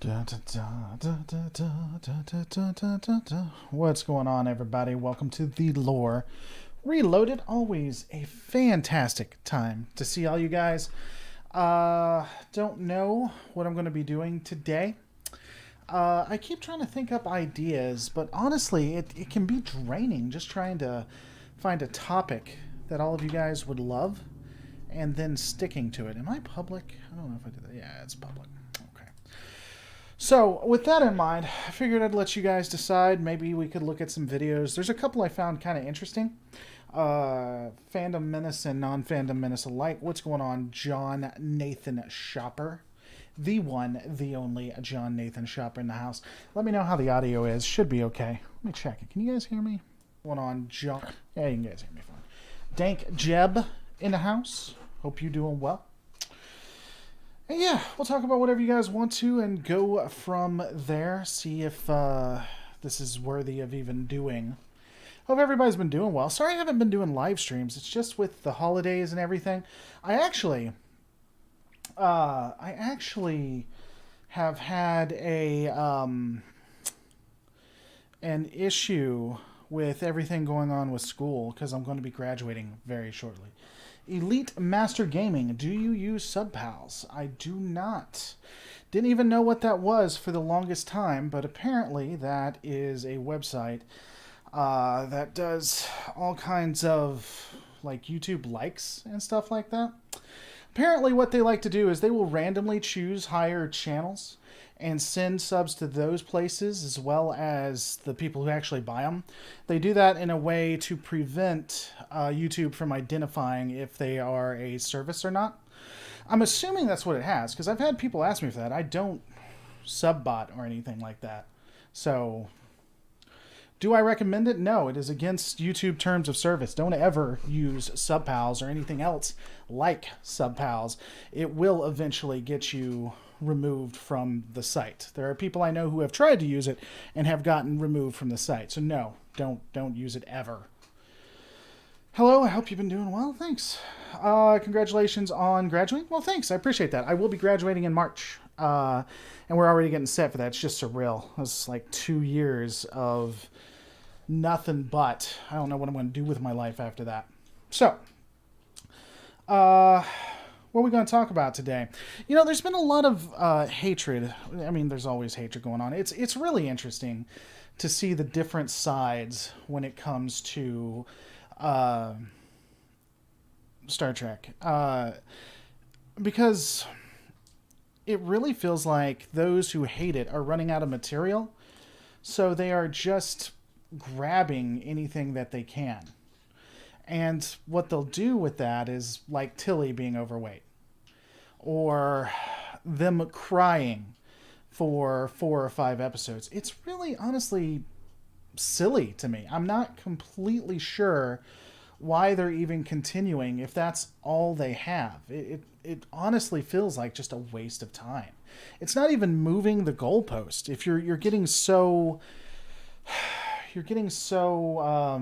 What's going on, everybody? Welcome to The Lore Reloaded. Always a fantastic time to see all you guys. Don't know what I'm going to be doing today. I keep trying to think up ideas, but honestly, it can be draining just trying to find a topic that all of you guys would love and then sticking to it. Am I public? I don't know if I did that. Yeah, it's public. Okay. So, with that in mind, I figured I'd let you guys decide. Maybe we could look at some videos. There's a couple I found kind of interesting. Fandom Menace and non-Fandom Menace alike. What's going on, John Nathan Shopper? The one, the only John Nathan Shopper in the house. Let me know how the audio is. Should be okay. Let me check it. Can you guys hear me? What's going on, John? Yeah, you can guys hear me fine. Dank Jeb in the house. Hope you're doing well. And yeah, we'll talk about whatever you guys want to and go from there. See if this is worthy of even doing. Hope everybody's been doing well. Sorry I haven't been doing live streams. It's just with the holidays and everything. I actually have had an issue with everything going on with school because I'm going to be graduating very shortly. Elite Master Gaming. Do you use SubPals? I do not. Didn't even know what that was for the longest time, but apparently that is a website that does all kinds of like YouTube likes and stuff like that. Apparently what they like to do is they will randomly choose higher channels and send subs to those places as well as the people who actually buy them. They do that in a way to prevent YouTube from identifying if they are a service or not. I'm assuming that's what it has because I've had people ask me for that. I don't sub-bot or anything like that. So, do I recommend it? No, it is against YouTube terms of service. Don't ever use SubPals or anything else like SubPals. It will eventually get you removed from the site. There are people I know who have tried to use it and have gotten removed from the site. So no, don't use it ever. Hello, I hope you've been doing well. Thanks. Congratulations on graduating. Well, thanks. I appreciate that. I will be graduating in March. And we're already getting set for that. It's just surreal. It's like 2 years of nothing but. I don't know what I'm going to do with my life after that. So, what are we going to talk about today? You know, there's been a lot of hatred. I mean, there's always hatred going on. It's really interesting to see the different sides when it comes to Star Trek. Because it really feels like those who hate it are running out of material. So they are just grabbing anything that they can. And what they'll do with that is like Tilly being overweight. Or them crying for 4 or 5 episodes. It's really, honestly, silly to me. I'm not completely sure why they're even continuing if that's all they have. It honestly feels like just a waste of time. It's not even moving the goalpost. If you're getting so... You're getting so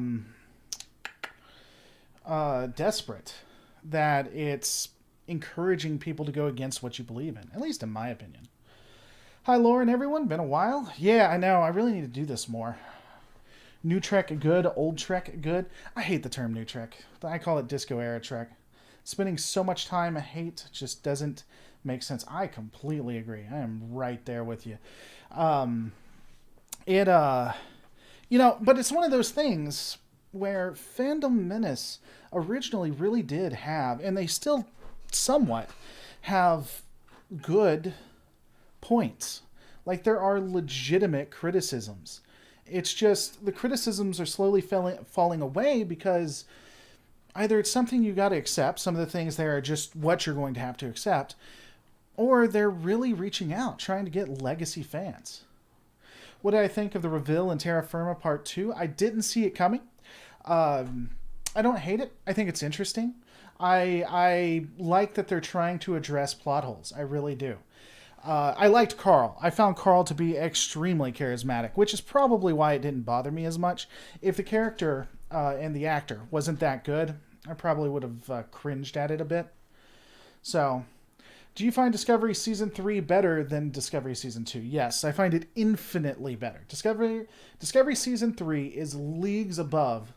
desperate that it's encouraging people to go against what you believe in, at least in my opinion. Hi, Lauren, everyone. Been a while? Yeah, I know. I really need to do this more. New Trek good, old Trek good. I hate the term New Trek. I call it Disco Era Trek. Spending so much time I hate just doesn't make sense. I completely agree. I am right there with you. You know, but it's one of those things where Fandom Menace originally really did have, and they still somewhat have good points. Like, there are legitimate criticisms. It's just the criticisms are slowly falling away because either it's something you got to accept, some of the things there are just what you're going to have to accept, or they're really reaching out, trying to get legacy fans. What did I think of the reveal in Terra Firma Part 2? I didn't see it coming. I don't hate it. I think it's interesting. I like that they're trying to address plot holes. I really do. I liked Carl. I found Carl to be extremely charismatic, which is probably why it didn't bother me as much. If the character and the actor wasn't that good, I probably would have cringed at it a bit. So, Do you find Discovery Season 3 better than Discovery Season 2? Yes, I find it infinitely better. Discovery Season 3 is leagues above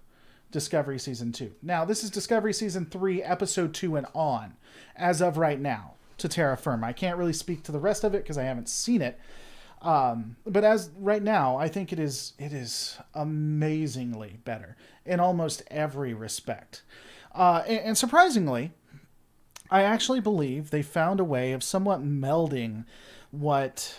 Discovery Season 2. Now, this is Discovery Season 3, Episode 2 and on, as of right now, to terra firma. I can't really speak to the rest of it because I haven't seen it. But as right now, I think it is amazingly better in almost every respect. And surprisingly, I actually believe they found a way of somewhat melding what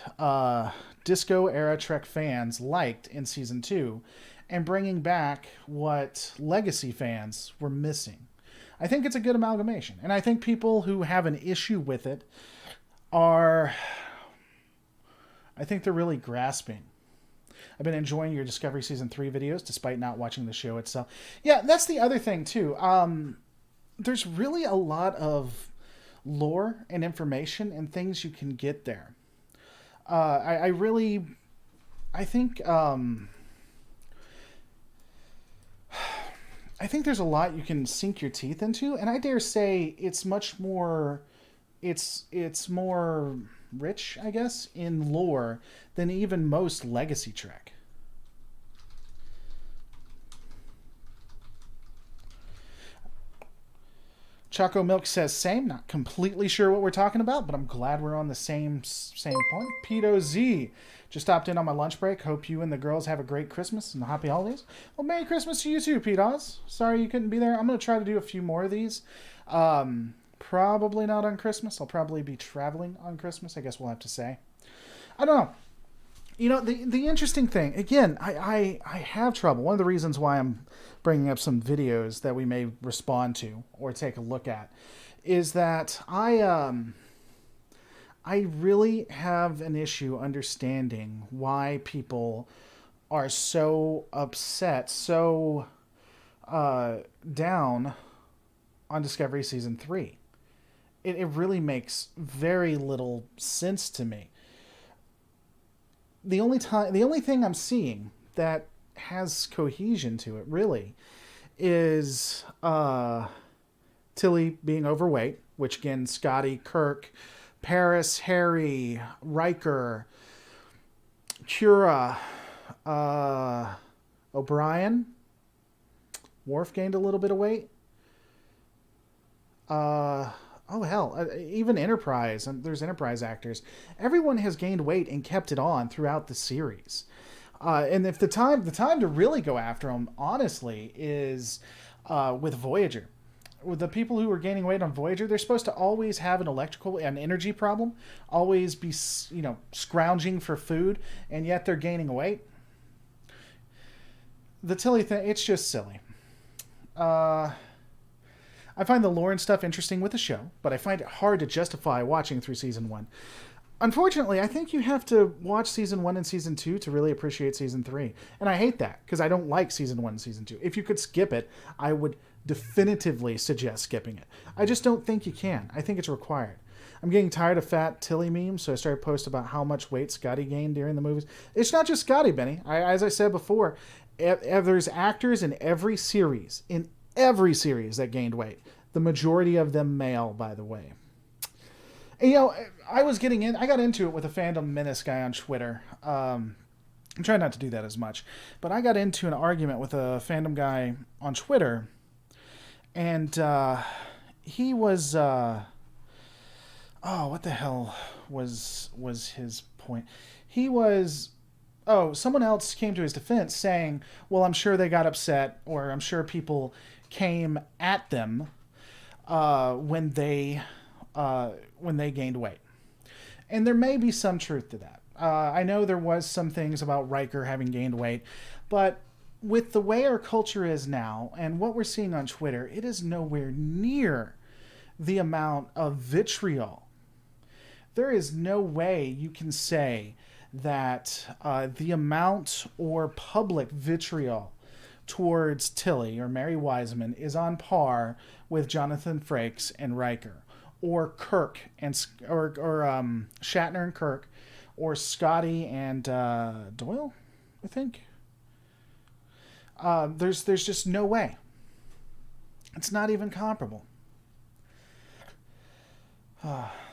disco-era Trek fans liked in Season 2 and bringing back what Legacy fans were missing. I think it's a good amalgamation. And I think people who have an issue with it I think they're really grasping. I've been enjoying your Discovery Season 3 videos despite not watching the show itself. Yeah, that's the other thing, too. There's really a lot of lore and information and things you can get there. I think there's a lot you can sink your teeth into, and I dare say it's much more, it's more rich, I guess, in lore than even most Legacy Trek. Choco Milk says same. Not completely sure what we're talking about, but I'm glad we're on the same point. Pedo Z just stopped in on my lunch break. Hope you and the girls have a great Christmas and happy holidays. Well, Merry Christmas to you too, Pedos. Sorry you couldn't be there. I'm going to try to do a few more of these. Probably not on Christmas. I'll probably be traveling on Christmas. I guess we'll have to say. I don't know. You know, the interesting thing, again, I have trouble. One of the reasons why I'm bringing up some videos that we may respond to or take a look at is that I really have an issue understanding why people are so upset, so down on Discovery Season 3. It really makes very little sense to me. The only thing I'm seeing that has cohesion to it really is Tilly being overweight, which again, Scotty, Kirk, Paris, Harry, Riker, Kira, O'Brien, Worf gained a little bit of weight. Oh hell, even Enterprise, and there's Enterprise actors. Everyone has gained weight and kept it on throughout the series. And if the time to really go after them, honestly, is with Voyager. With the people who are gaining weight on Voyager, they're supposed to always have an energy problem, always be, scrounging for food, and yet they're gaining weight. The Tilly thing, it's just silly. I find the lore and stuff interesting with the show, but I find it hard to justify watching through Season 1. Unfortunately, I think you have to watch Season 1 and Season 2 to really appreciate Season 3. And I hate that, because I don't like Season 1 and Season 2. If you could skip it, I would definitively suggest skipping it. I just don't think you can. I think it's required. I'm getting tired of fat Tilly memes, so I started posting about how much weight Scotty gained during the movies. It's not just Scotty, Benny. As I said before, there's actors in every series that gained weight. The majority of them male, by the way. And, I got into it with a Fandom Menace guy on Twitter. I'm trying not to do that as much, but I got into an argument with a fandom guy on Twitter, and he was, what the hell was his point? He was, someone else came to his defense saying, well, I'm sure they got upset, or I'm sure people came at them when they gained weight. And there may be some truth to that. I know there was some things about Riker having gained weight, but with the way our culture is now and what we're seeing on Twitter, it is nowhere near the amount of vitriol. There is no way you can say that the amount or public vitriol towards Tilly or Mary Wiseman is on par with Jonathan Frakes and Riker, or Kirk or Shatner and Kirk, or Scotty and Doyle, I think. There's just no way. It's not even comparable.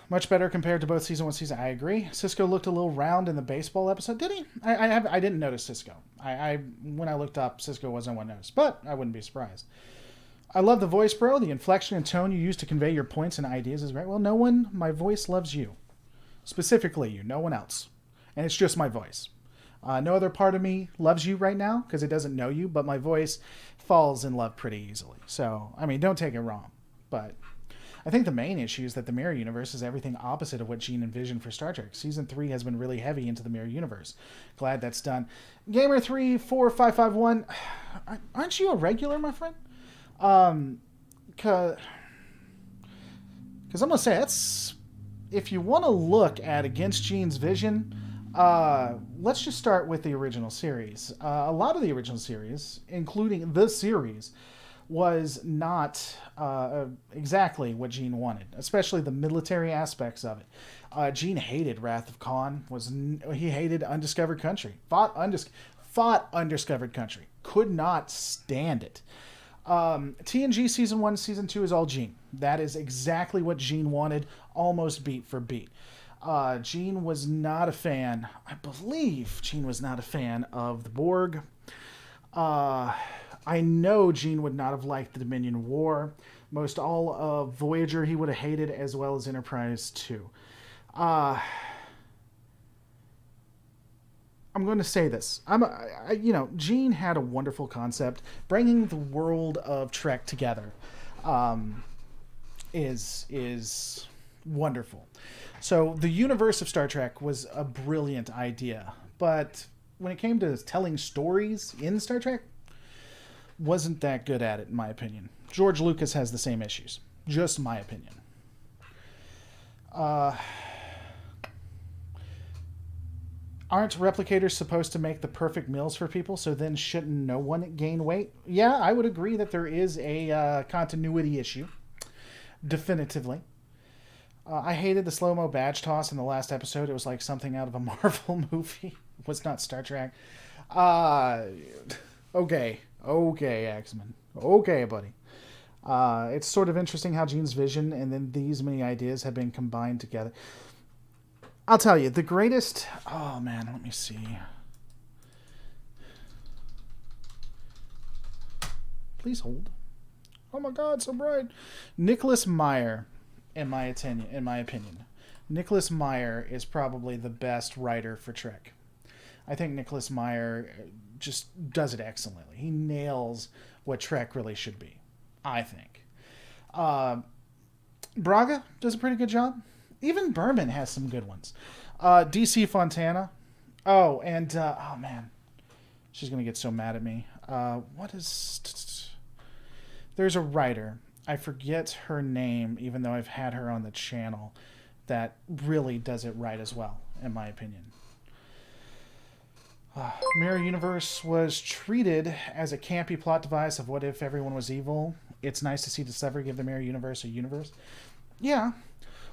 Much better compared to both season 1 season. I agree. Cisco looked a little round in the baseball episode. Did he? I didn't notice Cisco. When I looked up, Cisco wasn't one noticed, but I wouldn't be surprised. I love the voice, bro. The inflection and tone you use to convey your points and ideas is great. Well, no one, my voice loves you. Specifically you, no one else. And it's just my voice. No other part of me loves you right now because it doesn't know you, but my voice falls in love pretty easily. So, I mean, don't take it wrong. But I think the main issue is that the mirror universe is everything opposite of what Gene envisioned for Star Trek. Season 3 has been really heavy into the mirror universe. Glad that's done. Gamer34551, aren't you a regular, my friend? Because I'm going to say, that's, if you want to look at Against Gene's Vision, let's just start with the original series. A lot of the original series, including the series, was not exactly what Gene wanted, especially the military aspects of it. Gene hated Wrath of Khan. He hated Undiscovered Country. Fought Undiscovered Country. Could not stand it. TNG Season 1, Season 2 is all Gene. That is exactly what Gene wanted, almost beat for beat. Gene was not a fan, I believe Gene was not a fan of the Borg. I know Gene would not have liked the Dominion War. Most all of Voyager he would have hated, as well as Enterprise too. I'm going to say this. Gene had a wonderful concept. Bringing the world of Trek together is wonderful. So the universe of Star Trek was a brilliant idea. But when it came to telling stories in Star Trek, wasn't that good at it, in my opinion. George Lucas has the same issues. Just my opinion. Aren't replicators supposed to make the perfect meals for people, so then shouldn't no one gain weight? Yeah, I would agree that there is a continuity issue. Definitively. I hated the slow-mo badge toss in the last episode. It was like something out of a Marvel movie. It was not Star Trek. Okay, X-Men. Okay, buddy. It's sort of interesting how Gene's vision and then these many ideas have been combined together. I'll tell you, the greatest... Oh, man, let me see. Please hold. Oh, my God, so bright. Nicholas Meyer, in my opinion. Nicholas Meyer is probably the best writer for Trek. I think Nicholas Meyer just does it excellently. He nails what Trek really should be, I think. Braga does a pretty good job. Even Berman has some good ones. DC Fontana. Oh, and, oh man. She's going to get so mad at me. There's a writer. I forget her name, even though I've had her on the channel, that really does it right as well, in my opinion. Mirror Universe was treated as a campy plot device of what if everyone was evil. It's nice to see Discovery give the Mirror Universe a universe. Yeah.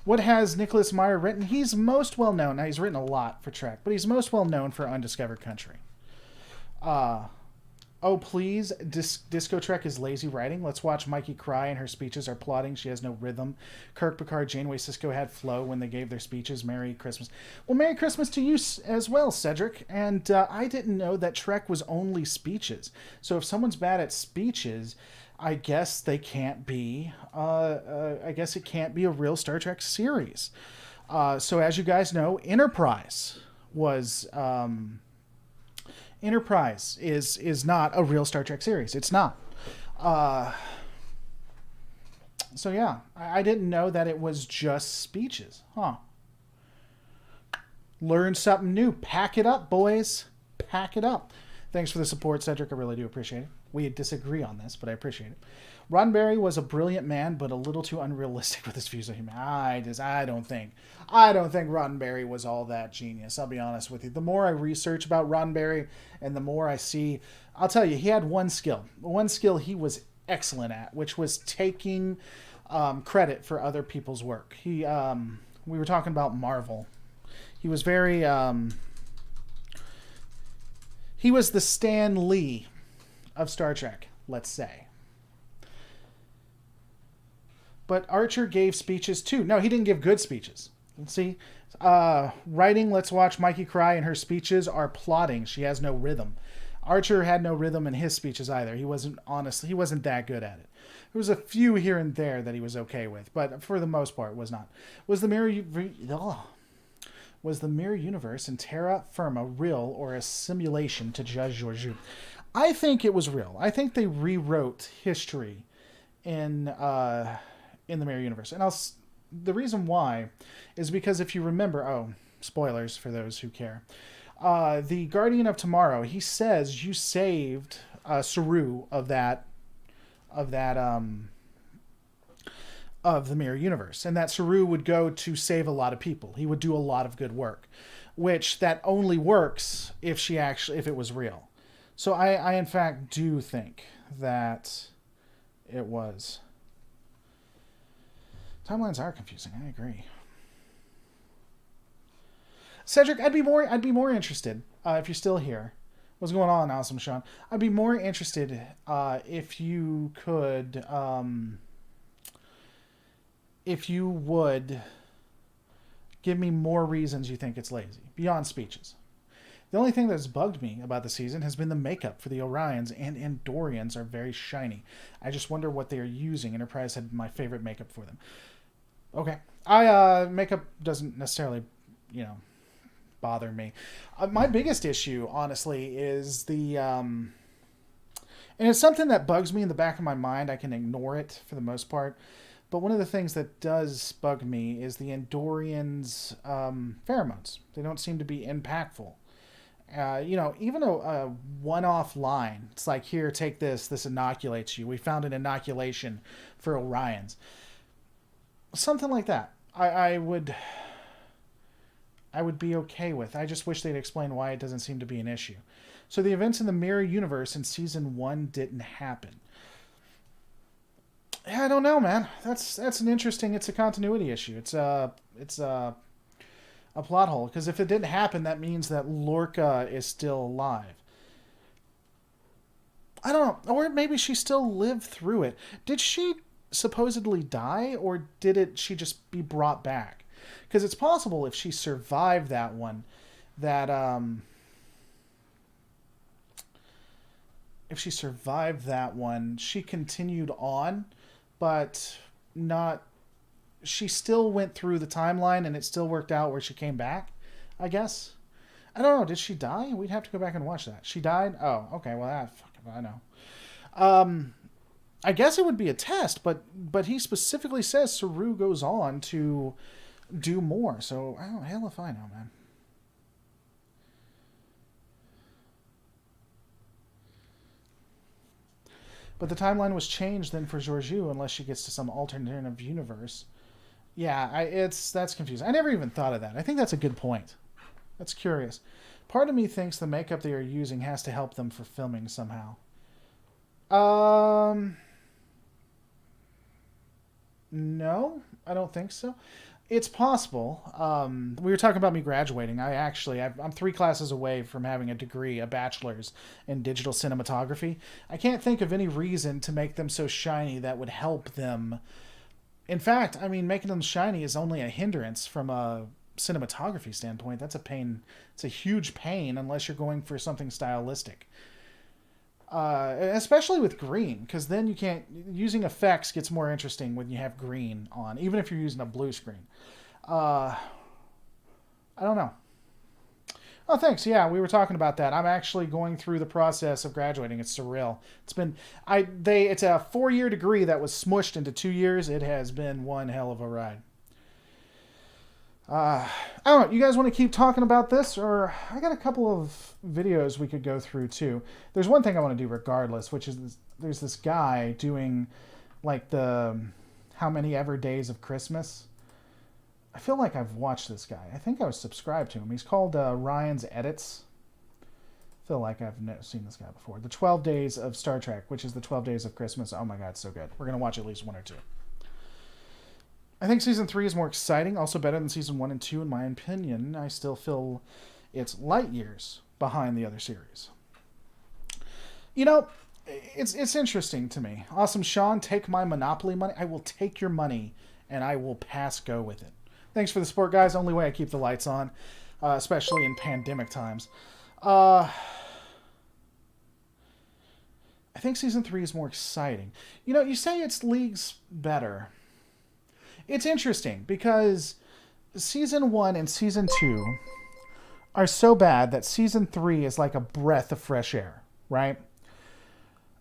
What has Nicholas Meyer written? He's most well known. Now, he's written a lot for Trek, but he's most well known for Undiscovered Country. Oh, please. Disco Trek is lazy writing. Let's watch Mikey cry and her speeches are plotting. She has no rhythm. Kirk, Picard, Janeway, Sisko had flow when they gave their speeches. Merry Christmas. Well, Merry Christmas to you as well, Cedric. And I didn't know that Trek was only speeches. So if someone's bad at speeches, I guess they can't be... I guess it can't be a real Star Trek series. So as you guys know, Enterprise was... Enterprise is not a real Star Trek series. It's not. So yeah, I didn't know that it was just speeches. Huh. Learn something new. Pack it up, boys. Pack it up. Thanks for the support, Cedric. I really do appreciate it. We disagree on this, but I appreciate it. Roddenberry was a brilliant man, but a little too unrealistic with his views of human. I don't think Roddenberry was all that genius. I'll be honest with you. The more I research about Roddenberry and the more I see, I'll tell you, he had one skill. One skill he was excellent at, which was taking credit for other people's work. We were talking about Marvel. He was very... he was the Stan Lee of Star Trek, let's say. but Archer gave speeches too. No, he didn't give good speeches. See, writing, let's watch Mikey cry, and her speeches are plotting. She has no rhythm. Archer had no rhythm in his speeches either. He wasn't that good at it. There was a few here and there that he was okay with, but for the most part was not. Was the mirror universe in Terra Firma real or a simulation to judge Georgiou? I think it was real. I think they rewrote history in the mirror universe, and the reason why is because if you remember, spoilers for those who care, the Guardian of Tomorrow, he says you saved Saru of the mirror universe, and that Saru would go to save a lot of people. He would do a lot of good work, which that only works if it was real. So I in fact do think that it was. Timelines are confusing. I agree. Cedric, I'd be more interested if you're still here. What's going on, Awesome Sean? I'd be more interested if you could, if you would give me more reasons you think it's lazy beyond speeches. The only thing that's bugged me about the season has been the makeup for the Orions and Andorians are very shiny. I just wonder what they are using. Enterprise had my favorite makeup for them. Okay. Makeup doesn't necessarily, bother me. My biggest issue, honestly, is and it's something that bugs me in the back of my mind. I can ignore it for the most part. But one of the things that does bug me is the Andorians' pheromones. They don't seem to be impactful. Even a one-off line. It's like, here, take this. This inoculates you. We found an inoculation for Orions. Something like that. I would be okay with. I just wish they'd explain why it doesn't seem to be an issue. So the events in the mirror universe in season 1 didn't happen. Yeah, I don't know, man. That's an interesting. It's a continuity issue. It's a plot hole, because if it didn't happen, that means that Lorca is still alive. I don't know, or maybe she still lived through it. Did she supposedly die, or she just be brought back? Because it's possible if she survived that one, that she continued on, but not. She still went through the timeline, and it still worked out where she came back, I guess. I don't know. Did she die? We'd have to go back and watch that. She died? Oh, okay. Well, fuck if I know. I guess it would be a test, but he specifically says Saru goes on to do more. So, hell if I know, man. But the timeline was changed then for Georgiou, unless she gets to some alternative universe. Yeah, that's confusing. I never even thought of that. I think that's a good point. That's curious. Part of me thinks the makeup they are using has to help them for filming somehow. No, I don't think so. It's possible. We were talking about me graduating. I'm 3 classes away from having a degree, a bachelor's in digital cinematography. I can't think of any reason to make them so shiny that would help them. In fact, making them shiny is only a hindrance from a cinematography standpoint. That's a pain. It's a huge pain unless you're going for something stylistic. Especially with green, because then you can't. Using effects gets more interesting when you have green on, even if you're using a blue screen. I don't know. Oh, thanks. Yeah, we were talking about that. I'm actually going through the process of graduating. It's surreal. It's a 4-year degree that was smushed into 2 years. It has been one hell of a ride. I don't know. You guys want to keep talking about this, or I got a couple of videos we could go through too. There's one thing I want to do regardless, which is there's this guy doing like the how many ever days of Christmas. I feel like I've watched this guy. I think I was subscribed to him. He's called Ryan's Edits. I feel like I've seen this guy before. The 12 Days of Star Trek, which is the 12 Days of Christmas. Oh my God, it's so good. We're going to watch at least 1 or 2. I think Season 3 is more exciting, also better than Season 1 and 2 in my opinion. I still feel it's light years behind the other series. it's interesting to me. Awesome Sean, take my Monopoly money. I will take your money and I will pass go with it. Thanks for the support, guys. Only way I keep the lights on, especially in pandemic times. I think season 3 is more exciting. You know, you say it's leagues better. It's interesting because season 1 and season 2 are so bad that season 3 is like a breath of fresh air, right?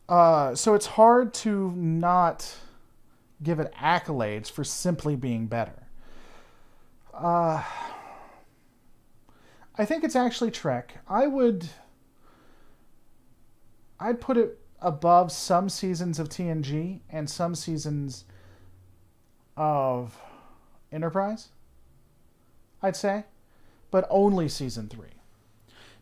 So it's hard to not give it accolades for simply being better. I think it's actually Trek. I'd put it above some seasons of TNG and some seasons of Enterprise, I'd say, but only season 3.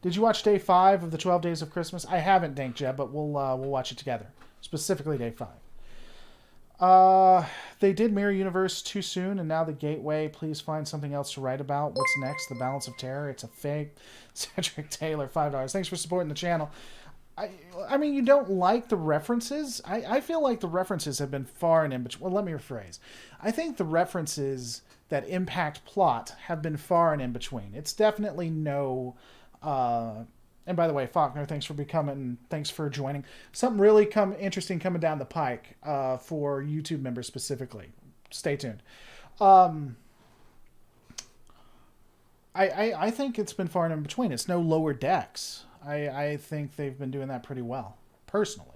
Did you watch day 5 of the 12 Days of Christmas? I haven't, Dank Jeb, but we'll watch it together. Specifically day 5. They did Mirror Universe too soon, and now the Gateway. Please find something else to write about. What's next? The Balance of Terror. It's a fake. Cedric Taylor, $5. Thanks for supporting the channel. I mean, you don't like the references? I feel like the references have been far and in between. Well, let me rephrase. I think the references that impact plot have been far and in between. It's definitely no... and by the way, Faulkner, thanks for joining. Something really interesting coming down the pike for YouTube members specifically. Stay tuned. I think it's been far and in between. It's no Lower Decks. I think they've been doing that pretty well, personally.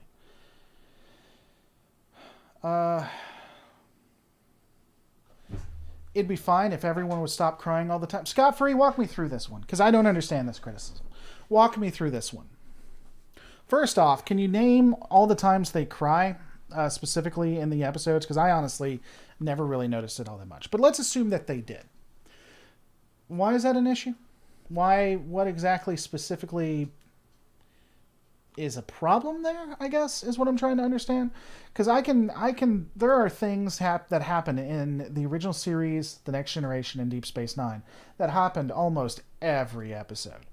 It'd be fine if everyone would stop crying all the time. Scott Free, walk me through this one, because I don't understand this criticism. Walk me through this one. First off, can you name all the times they cry, specifically in the episodes? Because I honestly never really noticed it all that much. But let's assume that they did. Why is that an issue? What exactly specifically is a problem there, I guess, is what I'm trying to understand. Because there are things that happen in the original series, The Next Generation, and Deep Space Nine that happened almost every episode.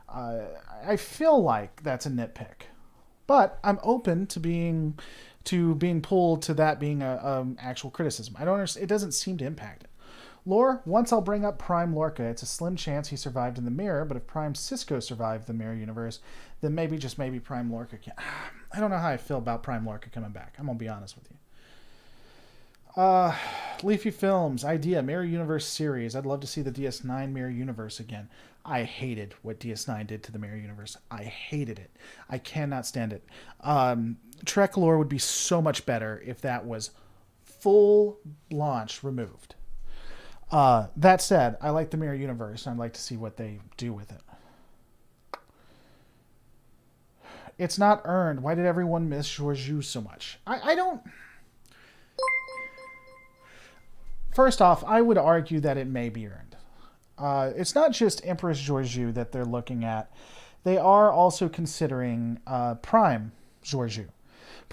I feel like that's a nitpick, but I'm open to being pulled to that being a actual criticism. I don't understand. It doesn't seem to impact it. Lore, once I'll bring up Prime Lorca. It's a slim chance he survived in the mirror, but if Prime Cisco survived the mirror universe, then maybe, just maybe, Prime Lorca can... I don't know how I feel about Prime Lorca coming back. I'm going to be honest with you. Leafy Films, idea, Mirror Universe series. I'd love to see the DS9 Mirror Universe again. I hated what DS9 did to the Mirror Universe. I hated it. I cannot stand it. Trek lore would be so much better if that was full launch removed. That said, I like the Mirror Universe, and I'd like to see what they do with it. It's not earned. Why did everyone miss Georgiou so much? I don't... First off, I would argue that it may be earned. It's not just Empress Georgiou that they're looking at. They are also considering Prime Georgiou.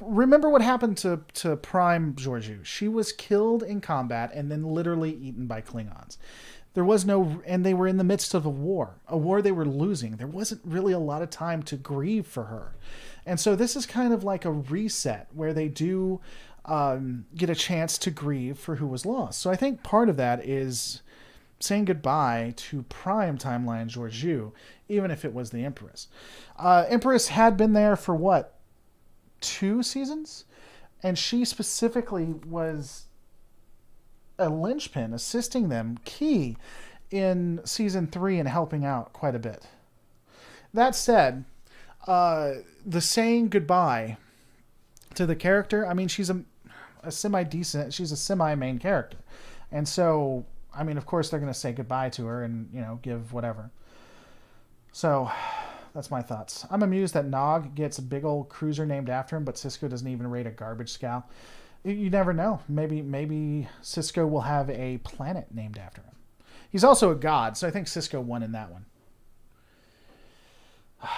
Remember what happened to Prime Georgiou. She was killed in combat and then literally eaten by Klingons. There was no... And they were in the midst of a war they were losing. There wasn't really a lot of time to grieve for her. And so this is kind of like a reset where they do get a chance to grieve for who was lost. So I think part of that is saying goodbye to Prime Timeline Georgiou, even if it was the Empress. Empress had been there for what? 2 seasons? And she specifically was a linchpin, assisting them, key, in season 3 and helping out quite a bit. That said, the saying goodbye to the character, I mean, she's a semi-decent, she's a semi-main character. And so, I mean, of course they're going to say goodbye to her and, give whatever. So, that's my thoughts. I'm amused that Nog gets a big old cruiser named after him, but Cisco doesn't even rate a garbage scow. You never know. Maybe Cisco will have a planet named after him. He's also a god, so I think Cisco won in that one.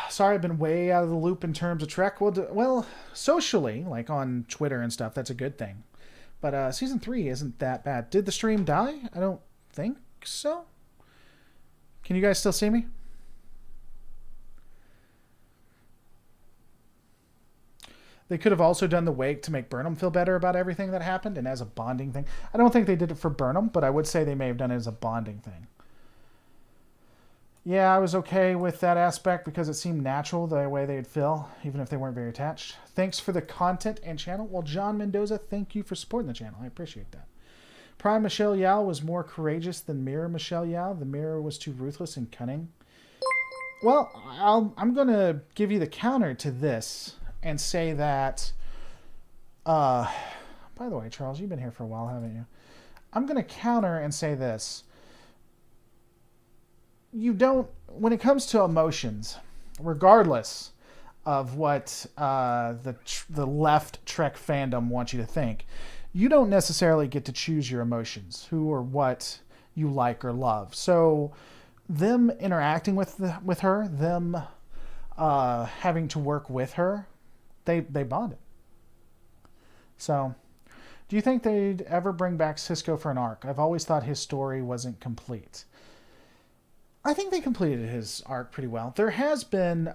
Sorry, I've been way out of the loop in terms of Trek. Well, socially, like on Twitter and stuff, that's a good thing. But season 3 isn't that bad. Did the stream die? I don't think so. Can you guys still see me? They could have also done the wake to make Burnham feel better about everything that happened and as a bonding thing. I don't think they did it for Burnham, but I would say they may have done it as a bonding thing. Yeah, I was okay with that aspect because it seemed natural the way they'd feel, even if they weren't very attached. Thanks for the content and channel. Well, John Mendoza, thank you for supporting the channel. I appreciate that. Prime Michelle Yao was more courageous than Mirror Michelle Yao. The Mirror was too ruthless and cunning. Well, I'm going to give you the counter to this and say that... by the way, Charles, you've been here for a while, haven't you? I'm going to counter and say this. You don't, when it comes to emotions, regardless of what the left Trek fandom wants you to think, you don't necessarily get to choose your emotions, who or what you like or love. So them interacting with her, them having to work with her, they bonded. So, do you think they'd ever bring back Sisko for an arc? I've always thought his story wasn't complete. I think they completed his arc pretty well. There has been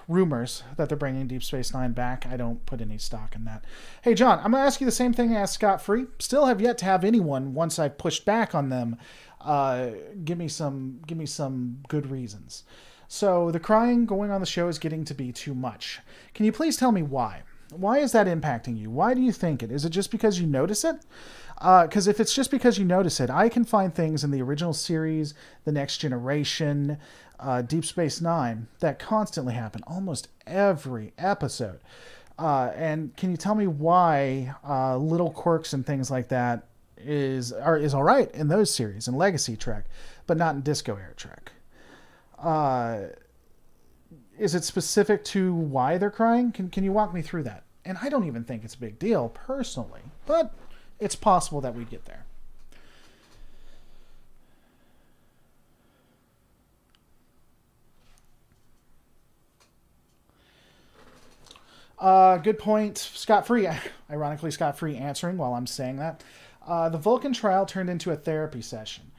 rumors that they're bringing Deep Space Nine back. I don't put any stock in that. Hey, John, I'm going to ask you the same thing I asked Scott Free. Still have yet to have anyone, once I've pushed back on them, give me some good reasons. So the crying going on the show is getting to be too much. Can you please tell me why? Why is that impacting you? Why do you think it? Is it just because you notice it? Because if it's just because you notice it, I can find things in the original series, The Next Generation, Deep Space Nine, that constantly happen, almost every episode. And can you tell me why little quirks and things like that is all right in those series, in Legacy Trek, but not in Disco Era Trek? Is it specific to why they're crying? Can you walk me through that? And I don't even think it's a big deal, personally, but it's possible that we'd get there. Good point. Scott Free, ironically Scott Free answering while I'm saying that. The Vulcan trial turned into a therapy session.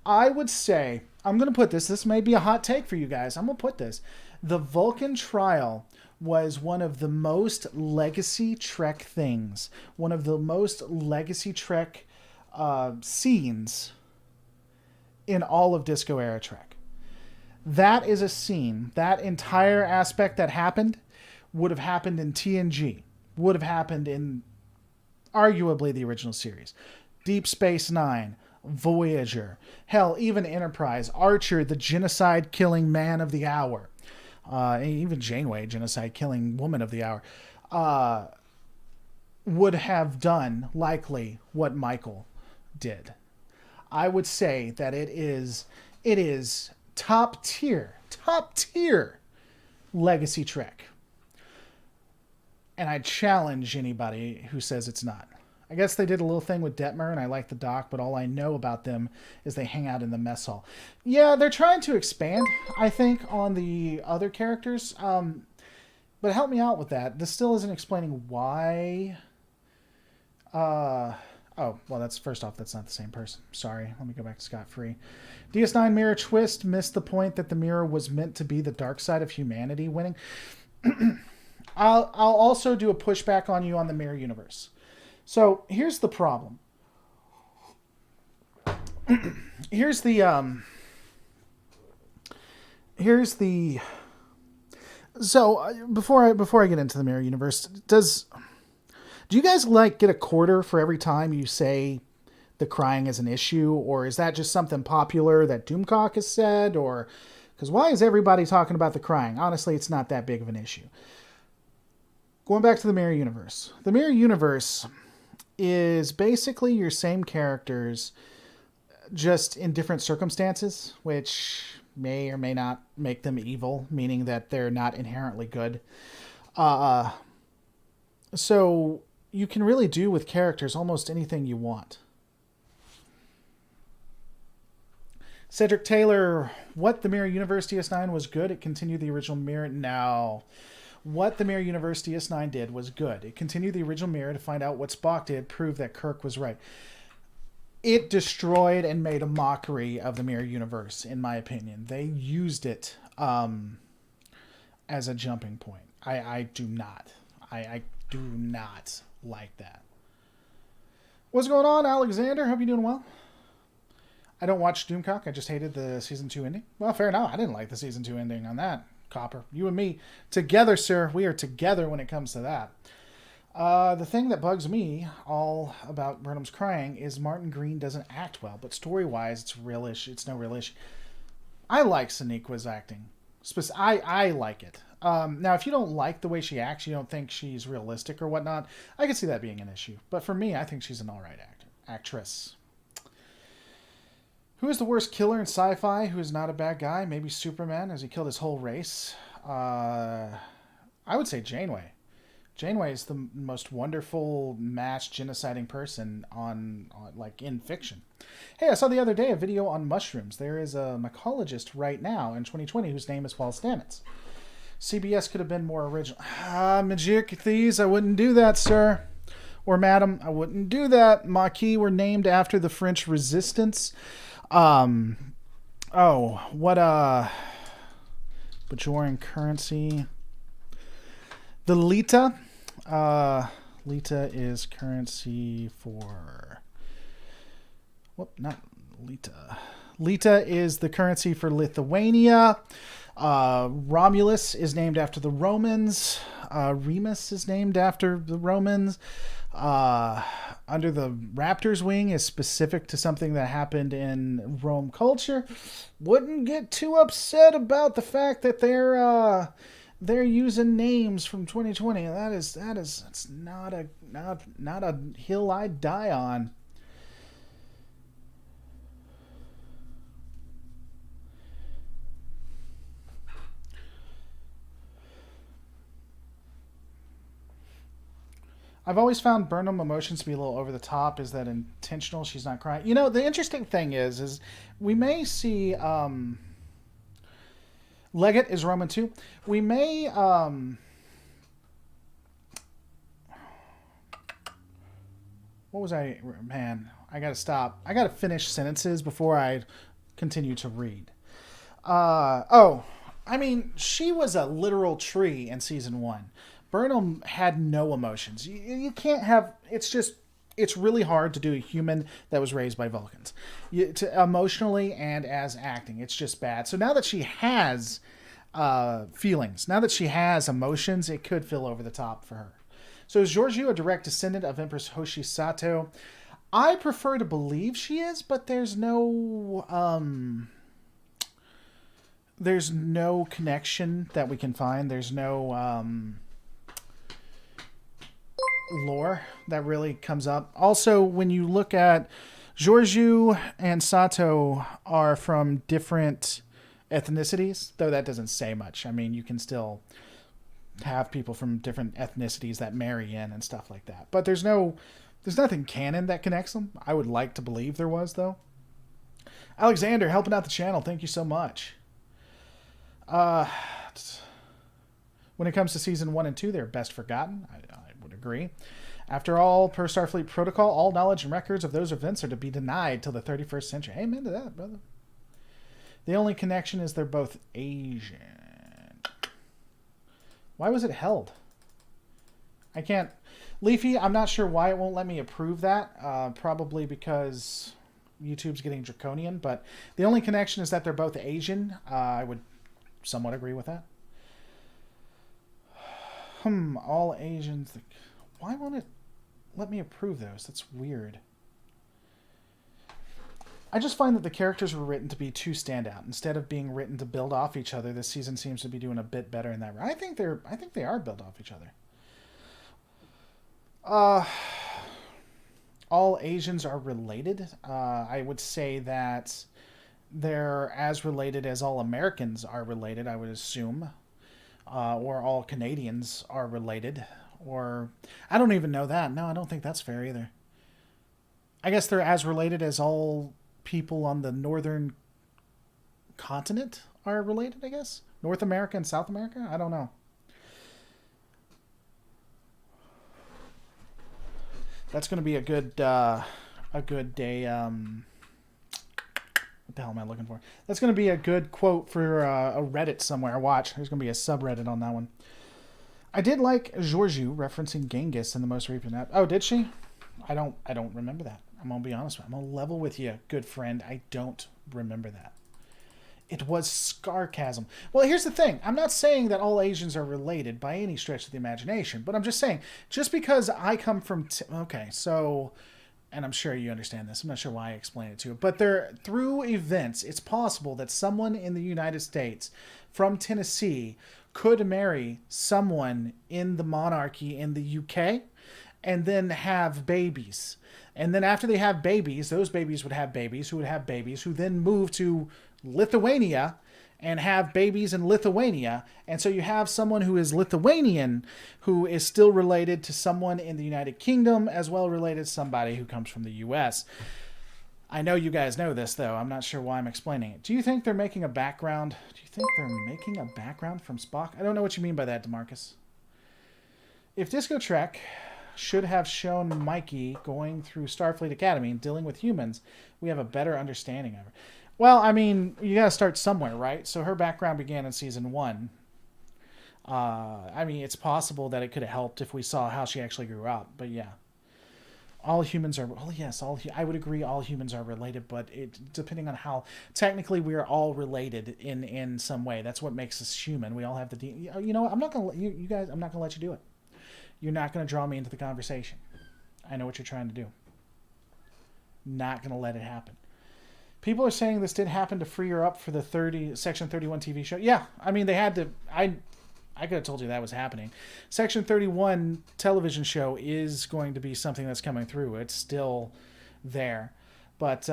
I would say, I'm going to put this may be a hot take for you guys. I'm going to put this. The Vulcan trial was one of the most Legacy Trek things. One of the most Legacy Trek scenes in all of Disco Era Trek. That is a scene, that entire aspect that happened would have happened in TNG. Would have happened in arguably the original series. Deep Space Nine, Voyager, hell, even Enterprise, Archer, the genocide-killing man of the hour, even Janeway, genocide-killing woman of the hour, would have done, likely, what Michael did. I would say that it is top tier Legacy Trek. And I challenge anybody who says it's not. I guess they did a little thing with Detmer, and I like the doc, but all I know about them is they hang out in the mess hall. Yeah, they're trying to expand, I think, on the other characters. But help me out with that. This still isn't explaining why... Oh, well, that's first off, that's not the same person. Sorry, let me go back to Scott Free. DS9 Mirror Twist missed the point that the mirror was meant to be the dark side of humanity winning. I'll also do a pushback on you on the mirror universe. So here's the problem. So before I get into the mirror universe, do you guys get a quarter for every time you say the crying is an issue, or is that just something popular that Doomcock has said, or because why is everybody talking about the crying? Honestly, it's not that big of an issue. Going back to the mirror universe. The mirror universe is basically your same characters, just in different circumstances, which may or may not make them evil, meaning that they're not inherently good. So you can really do with characters almost anything you want. Cedric Taylor, what the Mirror Universe DS9 was good. It continued the original Mirror. No. What the Mirror Universe DS9 did was good. It continued the original Mirror to find out what Spock did, prove that Kirk was right. It destroyed and made a mockery of the Mirror Universe, in my opinion. They used it as a jumping point. I do not. I do not like that. What's going on, Alexander? Hope you're doing well. I don't watch Doomcock. I just hated the season 2 ending. Well, fair enough. I didn't like the season 2 ending on that, Copper. You and me together, sir. We are together when it comes to that. The thing that bugs me all about Burnham's crying is Martin Green doesn't act well, but story-wise, it's real issue. It's no real issue. I like Sonequa's acting. I like it. Now, if you don't like the way she acts, you don't think she's realistic or whatnot, I can see that being an issue. But for me, I think she's an alright actress. Who is the worst killer in sci-fi who is not a bad guy? Maybe Superman, as he killed his whole race. I would say Janeway. Janeway is the most wonderful mass genociding person on like in fiction. Hey, I saw the other day a video on mushrooms. There is a mycologist right now in 2020 whose name is Paul Stamets. CBS could have been more original. Magic thieves, I wouldn't do that, sir. Or madam, I wouldn't do that. Maquis were named after the French Resistance. Bajoran currency. The Lita. Lita is currency for... not Lita. Lita is the currency for Lithuania. Romulus is named after the Romans. Remus is named after the Romans. Under the Raptor's wing is specific to something that happened in Rome culture. Wouldn't get too upset about the fact that they're using names from 2020. It's not a hill I'd die on. I've always found Burnham emotions to be a little over the top. Is that intentional? She's not crying. You know, the interesting thing is we may see Leggett is Roman too. We may what was I? Man, I gotta stop. I gotta finish sentences before I continue to read. I mean, she was a literal tree in season 1. Burnham had no emotions. You can't have... It's really hard to do a human that was raised by Vulcans. Emotionally and as acting. It's just bad. So now that she has feelings, now that she has emotions, it could feel over the top for her. So is Georgiou a direct descendant of Empress Hoshi Sato? I prefer to believe she is, but there's no connection that we can find. There's no... lore that really comes up. Also, when you look at Georgiou and Sato are from different ethnicities, though that doesn't say much. I mean, you can still have people from different ethnicities that marry in and stuff like that. But there's nothing canon that connects them. I would like to believe there was, though. Alexander, helping out the channel. Thank you so much. When it comes to season 1 and 2, they're best forgotten. I would agree. After all, per Starfleet protocol, all knowledge and records of those events are to be denied till the 31st century. Amen to that, brother. The only connection is they're both Asian. Why was it held? I can't... Leafy, I'm not sure why it won't let me approve that. Probably because YouTube's getting draconian, but the only connection is that they're both Asian. I would somewhat agree with that. All Asians. Why won't it let me approve those? That's weird. I just find that the characters were written to be too standout instead of being written to build off each other. This season seems to be doing a bit better in that. I think they are built off each other. All Asians are related. I would say that they're as related as all Americans are related, I would assume. Or all Canadians are related. Or, I don't even know that. No, I don't think that's fair either. I guess they're as related as all people on the northern continent are related, I guess. North America and South America? I don't know. That's going to be a good day. What What the hell am I looking for? That's going to be a good quote for a Reddit somewhere. Watch. There's going to be a subreddit on that one. I did like Georgiou referencing Genghis in the most recent app. Oh, did she? I don't remember that. I'm going to be honest with you. I'm going to level with you, good friend. I don't remember that. It was sarcasm. Well, here's the thing. I'm not saying that all Asians are related by any stretch of the imagination, but I'm just saying, just because I come from... okay, so... and I'm sure you understand this. I'm not sure why I explain it to you. But through events, it's possible that someone in the United States from Tennessee could marry someone in the monarchy in the UK and then have babies. And then after they have babies, those babies would have babies who would have babies who then move to Lithuania and have babies in Lithuania. And so you have someone who is Lithuanian who is still related to someone in the United Kingdom, as well related to somebody who comes from the US. I know you guys know this, though. I'm not sure why I'm explaining it. Do you think they're making a background? Do you think they're making a background from Spock? I don't know what you mean by that, DeMarcus. If Disco Trek should have shown Mikey going through Starfleet Academy and dealing with humans, we have a better understanding of her. Well, I mean, you got to start somewhere, right? So her background began in season 1. I mean, it's possible that it could have helped if we saw how she actually grew up. But yeah, all humans are... well, yes, I would agree all humans are related, but depending on how... technically, we are all related in some way. That's what makes us human. We all have the... you know what? I'm not going to... you guys, I'm not going to let you do it. You're not going to draw me into the conversation. I know what you're trying to do. Not going to let it happen. People are saying this did happen to free her up for the Section 31 TV show. Yeah, I mean, they had to... I could have told you that was happening. Section 31 television show is going to be something that's coming through. It's still there. But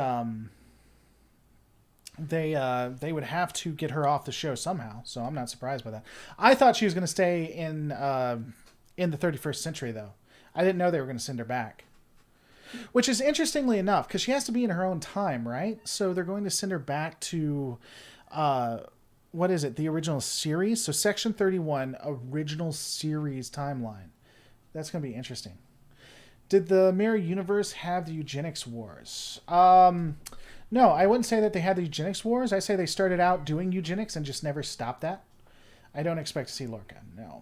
they would have to get her off the show somehow, so I'm not surprised by that. I thought she was going to stay in the 31st century, though. I didn't know they were going to send her back. Which is interestingly enough, because she has to be in her own time, right? So they're going to send her back to, what is it, the original series? So Section 31, original series timeline. That's going to be interesting. Did the Mirror Universe have the eugenics wars? No, I wouldn't say that they had the eugenics wars. I say they started out doing eugenics and just never stopped that. I don't expect to see Lorca, no.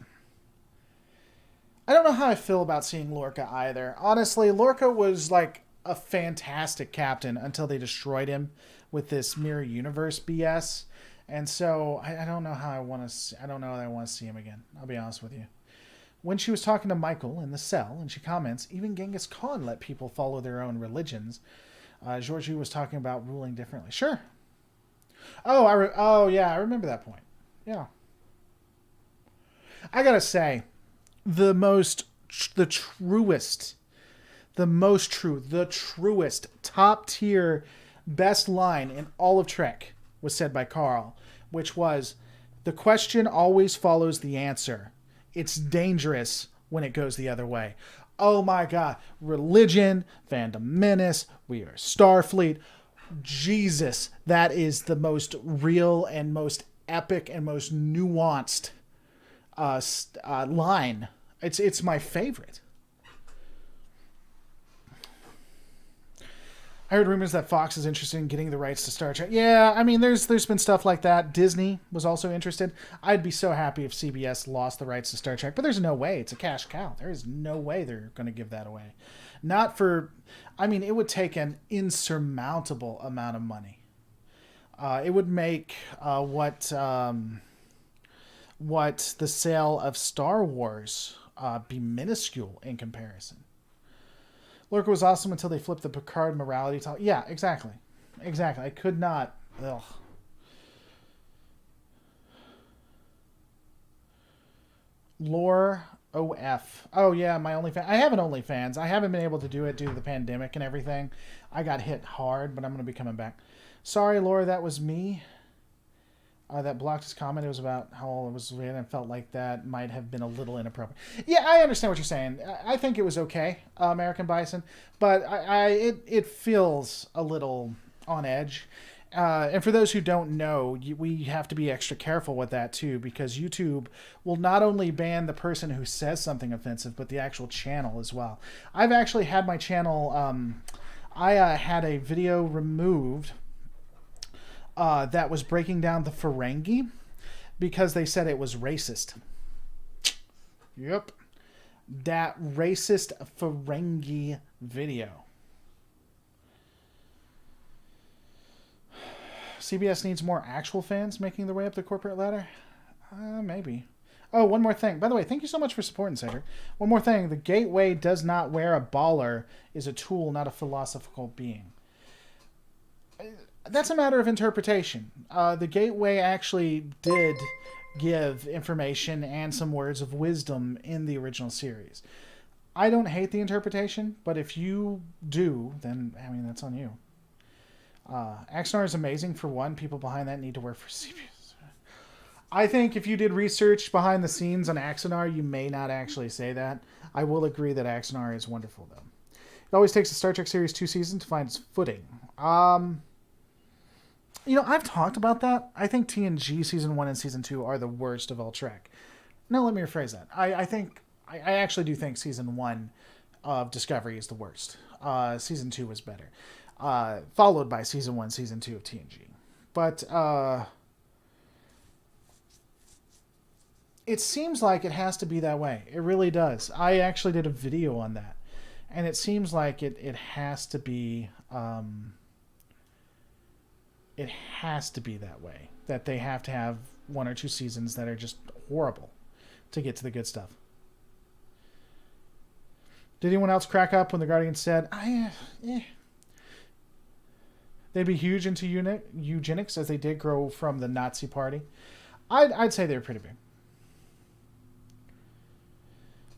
I don't know how I feel about seeing Lorca either. Honestly, Lorca was like a fantastic captain until they destroyed him with this Mirror Universe BS. And so I don't know how I want to... I don't know that I want to see him again. I'll be honest with you. When she was talking to Michael in the cell, and she comments, even Genghis Khan let people follow their own religions. Georgiou was talking about ruling differently. Sure. Oh, yeah, I remember that point. Yeah. I gotta say... the truest, top tier, best line in all of Trek was said by Carl, which was, the question always follows the answer. It's dangerous when it goes the other way. Oh my God. Religion, Phantom Menace, we are Starfleet. Jesus, that is the most real and most epic and most nuanced line. It's my favorite. I heard rumors that Fox is interested in getting the rights to Star Trek. Yeah, I mean, there's been stuff like that. Disney was also interested. I'd be so happy if CBS lost the rights to Star Trek, but there's no way. It's a cash cow. There is no way they're going to give that away. Not for... I mean, it would take an insurmountable amount of money. It would make what the sale of Star Wars be minuscule in comparison. Lorca was awesome until they flipped the Picard morality talk. Yeah, exactly. I could not... ugh. Lore OF. Oh, yeah, my OnlyFans. I have an OnlyFans. I haven't been able to do it due to the pandemic and everything. I got hit hard, but I'm going to be coming back. Sorry, Laura, that was me. That blocked his comment. It was about how old it was weird and felt like that might have been a little inappropriate. Yeah, I understand what you're saying. I think it was okay, American Bison, but it feels a little on edge. And for those who don't know, we have to be extra careful with that too, because YouTube will not only ban the person who says something offensive, but the actual channel as well. I've actually had my channel, I had a video removed that was breaking down the Ferengi because they said it was racist. Yep. That racist Ferengi video. CBS needs more actual fans making their way up the corporate ladder? Maybe. Oh, one more thing. By the way, thank you so much for supporting, Cedric. One more thing. The Gateway does not wear a baller is a tool, not a philosophical being. That's a matter of interpretation. The Gateway actually did give information and some words of wisdom in the original series. I don't hate the interpretation, but if you do, then, I mean, that's on you. Axanar is amazing for one. People behind that need to work for CBS. I think if you did research behind the scenes on Axanar, you may not actually say that. I will agree that Axanar is wonderful, though. It always takes a Star Trek series 2 seasons to find its footing. You know, I've talked about that. I think TNG Season 1 and Season 2 are the worst of all Trek. No, let me rephrase that. I actually do think Season 1 of Discovery is the worst. Season 2 was better. Followed by Season 1, Season 2 of TNG. But it seems like it has to be that way. It really does. I actually did a video on that. And it seems like it has to be... it has to be that way. That they have to have 1 or 2 seasons that are just horrible to get to the good stuff. Did anyone else crack up when the Guardian said, they'd be huge into eugenics as they did grow from the Nazi party? I'd say they were pretty big.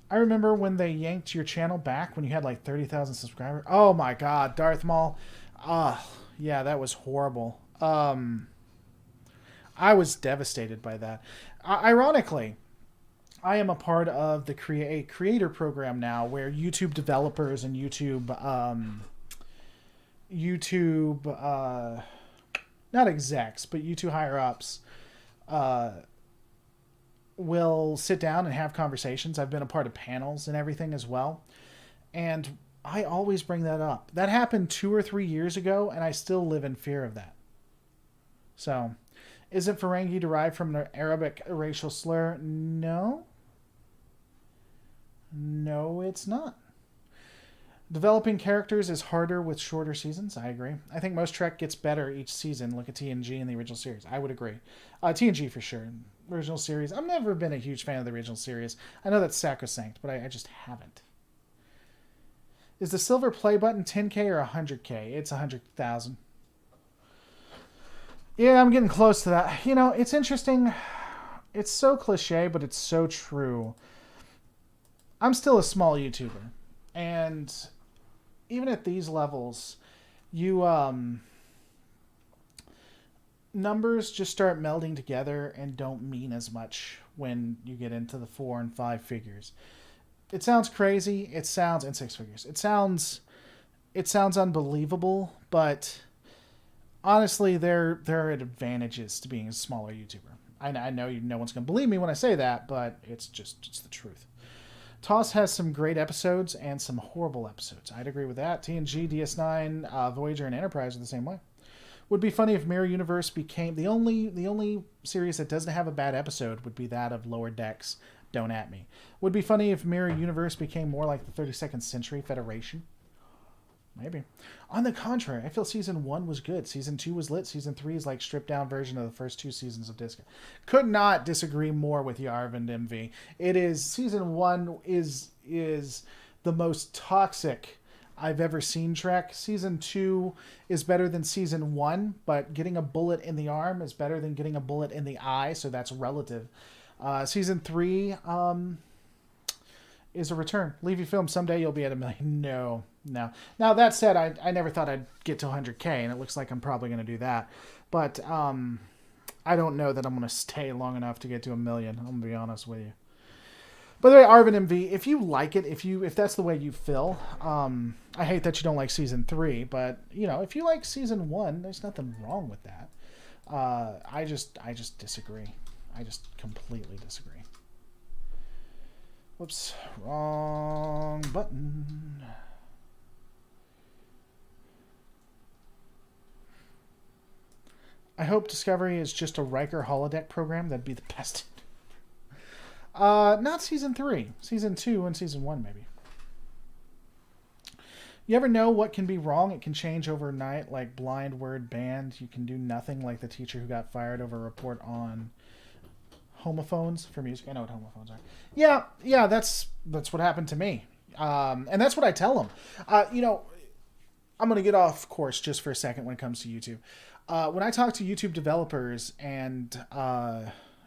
I remember when they yanked your channel back when you had like 30,000 subscribers. Oh my God, Darth Maul. Yeah, that was horrible. I was devastated by that. Ironically, I am a part of the creator program now where YouTube developers and YouTube not execs, but YouTube higher ups will sit down and have conversations. I've been a part of panels and everything as well. And I always bring that up. That happened 2 or 3 years ago, and I still live in fear of that. So, isn't Ferengi derived from an Arabic racial slur? No. No, it's not. Developing characters is harder with shorter seasons. I agree. I think most Trek gets better each season. Look at TNG and the original series. I would agree. TNG for sure. Original series. I've never been a huge fan of the original series. I know that's sacrosanct, but I just haven't. Is the silver play button 10K or 100K? It's 100,000. Yeah, I'm getting close to that. You know, it's interesting. It's so cliche, but it's so true. I'm still a small YouTuber. And even at these levels, you numbers just start melding together and don't mean as much when you get into the 4 and 5 figures. It sounds crazy. It sounds in 6 figures. It sounds unbelievable, but honestly, there are advantages to being a smaller YouTuber. I know no one's going to believe me when I say that, but it's the truth. TOS has some great episodes and some horrible episodes. I'd agree with that. TNG, DS9, Voyager, and Enterprise are the same way. Would be funny if Mirror Universe became the only series that doesn't have a bad episode would be that of Lower Decks. Don't at me. Would be funny if Mirror Universe became more like the 32nd Century Federation. Maybe. On the contrary, I feel Season 1 was good. Season 2 was lit. Season 3 is like stripped down version of the first 2 seasons of Disco. Could not disagree more with Yarvind MV. It is, Season 1 is the most toxic I've ever seen Trek. Season 2 is better than Season 1, but getting a bullet in the arm is better than getting a bullet in the eye, so that's relative. Season 3 is a return. Leave your film. Someday you'll be at 1 million. No. Now, that said, I never thought I'd get to 100K, and it looks like I'm probably going to do that. But I don't know that I'm going to stay long enough to get to 1 million. I'm going to be honest with you. By the way, Arvin MV, if you like it, if that's the way you feel, I hate that you don't like Season 3, but, you know, if you like Season 1, there's nothing wrong with that. I just disagree. I just completely disagree. Whoops, wrong button. I hope Discovery is just a Riker holodeck program. That'd be the best. Not season 3. Season 2 and season 1, maybe. You ever know what can be wrong? It can change overnight, like blind word banned. You can do nothing, like the teacher who got fired over a report on homophones for music. I know what homophones are. Yeah, that's what happened to me. And that's what I tell them. I'm going to get off course just for a second when it comes to YouTube. When I talk to YouTube developers and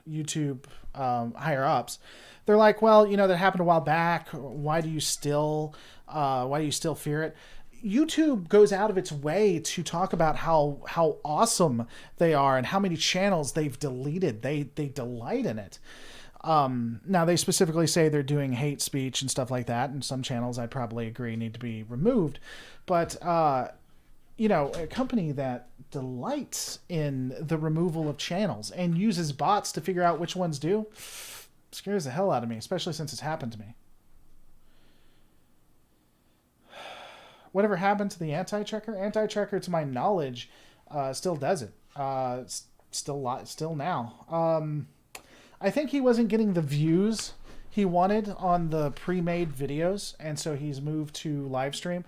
YouTube higher ups, they're like, well, that happened a while back. Why do you still fear it? YouTube goes out of its way to talk about how awesome they are and how many channels they've deleted. They delight in it. Now, they specifically say they're doing hate speech and stuff like that, and some channels I'd probably agree need to be removed. But, a company that delights in the removal of channels and uses bots to figure out which ones do scares the hell out of me, especially since it's happened to me. Whatever happened to the anti-tracker? Anti-tracker, to my knowledge, still does it. Still now. I think he wasn't getting the views he wanted on the pre-made videos, and so he's moved to live stream.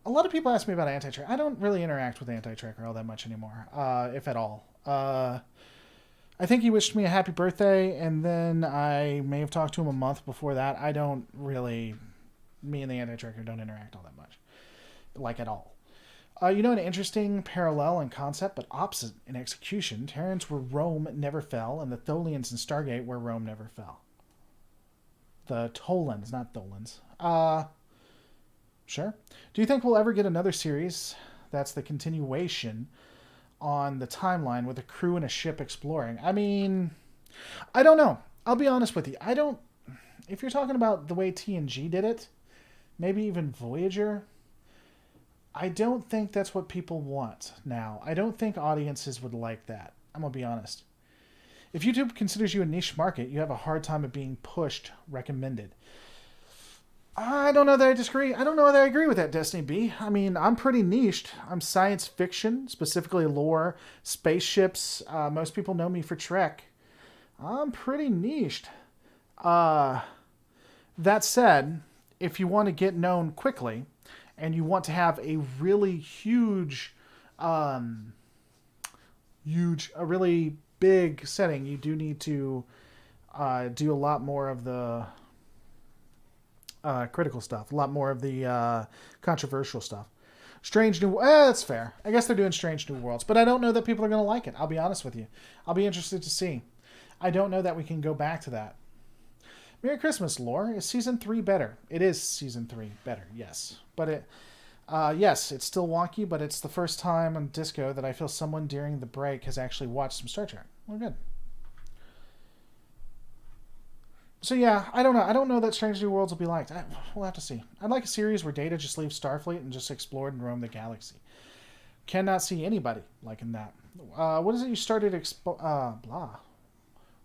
A lot of people ask me about anti-tracker. I don't really interact with anti-tracker all that much anymore, if at all. I think he wished me a happy birthday, and then I may have talked to him a month before that. Me and the anti-tracker don't interact all that much. Like, at all. An interesting parallel in concept, but opposite in execution. Terrans where Rome never fell, and the Tholians in Stargate where Rome never fell. The Tolans, not Tholans. Sure. Do you think we'll ever get another series that's the continuation on the timeline with a crew and a ship exploring? I mean, I don't know. I'll be honest with you. If you're talking about the way TNG did it, maybe even Voyager, I don't think that's what people want now. I don't think audiences would like that. I'm going to be honest. If YouTube considers you a niche market, you have a hard time of being pushed, recommended. I don't know that I disagree. I don't know that I agree with that, Destiny B. I mean, I'm pretty niched. I'm science fiction, specifically lore, spaceships. Most people know me for Trek. I'm pretty niched. That said, if you want to get known quickly and you want to have a really a really big setting, you do need to do a lot more of the critical stuff, a lot more of the controversial stuff. Strange New... that's fair. I guess they're doing Strange New Worlds, but I don't know that people are going to like it. I'll be honest with you. I'll be interested to see. I don't know that we can go back to that. Merry Christmas, Lore. Is Season 3 better? It is Season 3 better, yes. But yes, it's still wonky, but it's the first time on Disco that I feel someone during the break has actually watched some Star Trek. Well, good. So yeah, I don't know. I don't know that Strange New Worlds will be liked. We'll have to see. I'd like a series where Data just leaves Starfleet and just explored and roamed the galaxy. Cannot see anybody liking that. What is it you started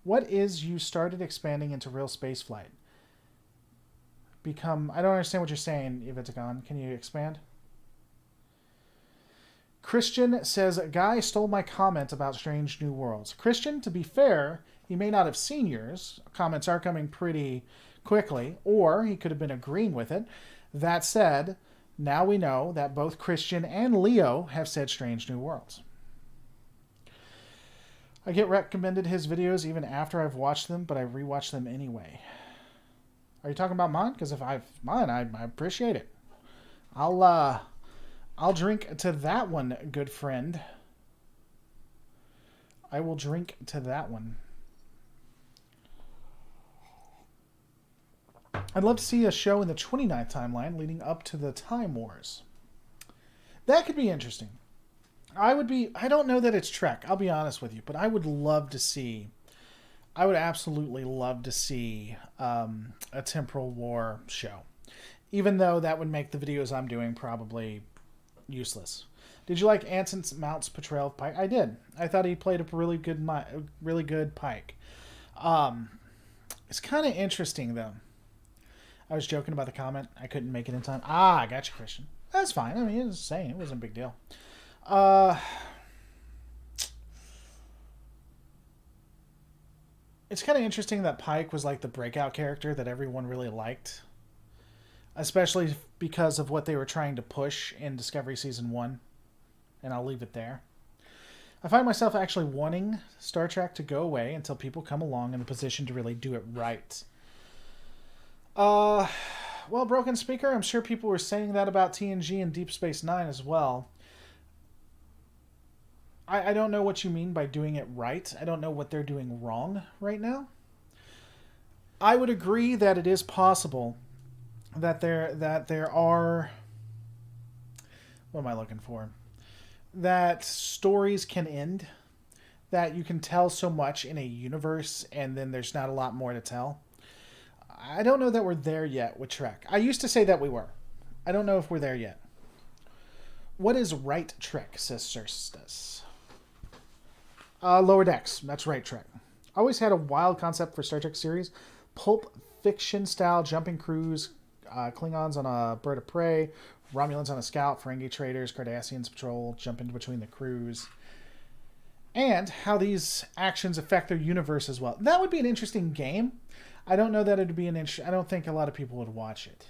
What is you started expanding into real space flight? I don't understand what you're saying, Evitagon. Can you expand? Christian says, a guy stole my comment about Strange New Worlds. Christian, to be fair, he may not have seen yours. Comments are coming pretty quickly, or he could have been agreeing with it. That said, now we know that both Christian and Leo have said Strange New Worlds. I get recommended his videos even after I've watched them, but I rewatch them anyway. Are you talking about mine? Because if I've mine, I appreciate it. I'll drink to that one, good friend. I will drink to that one. I'd love to see a show in the 29th timeline leading up to the Time Wars. That could be interesting. I don't know that it's Trek, I'll be honest with you, but I would absolutely love to see a temporal war show. Even though that would make the videos I'm doing probably useless. Did you like Anson Mount's portrayal of Pike? I did. I thought he played a really good Pike. It's kind of interesting, though. I was joking about the comment. I couldn't make it in time. I got you, Christian. That's fine. I mean, it was saying it wasn't a big deal. It's kind of interesting that Pike was like the breakout character that everyone really liked, especially because of what they were trying to push in Discovery Season 1. And I'll leave it there. I find myself actually wanting Star Trek to go away until people come along in a position to really do it right. Well, Broken Speaker, I'm sure people were saying that about TNG and Deep Space Nine as well. I don't know what you mean by doing it right. I don't know what they're doing wrong right now. I would agree that it is possible that there are, what am I looking for? That stories can end, that you can tell so much in a universe and then there's not a lot more to tell. I don't know that we're there yet with Trek. I used to say that we were. I don't know if we're there yet. What is right Trek, says Cerstus? Lower Decks. That's right Trek. Always had a wild concept for Star Trek series. Pulp fiction style jumping crews, Klingons on a bird of prey, Romulans on a scout, Ferengi traders, Cardassians patrol, jumping between the crews. And how these actions affect their universe as well. That would be an interesting game. I don't know that it would be I don't think a lot of people would watch it.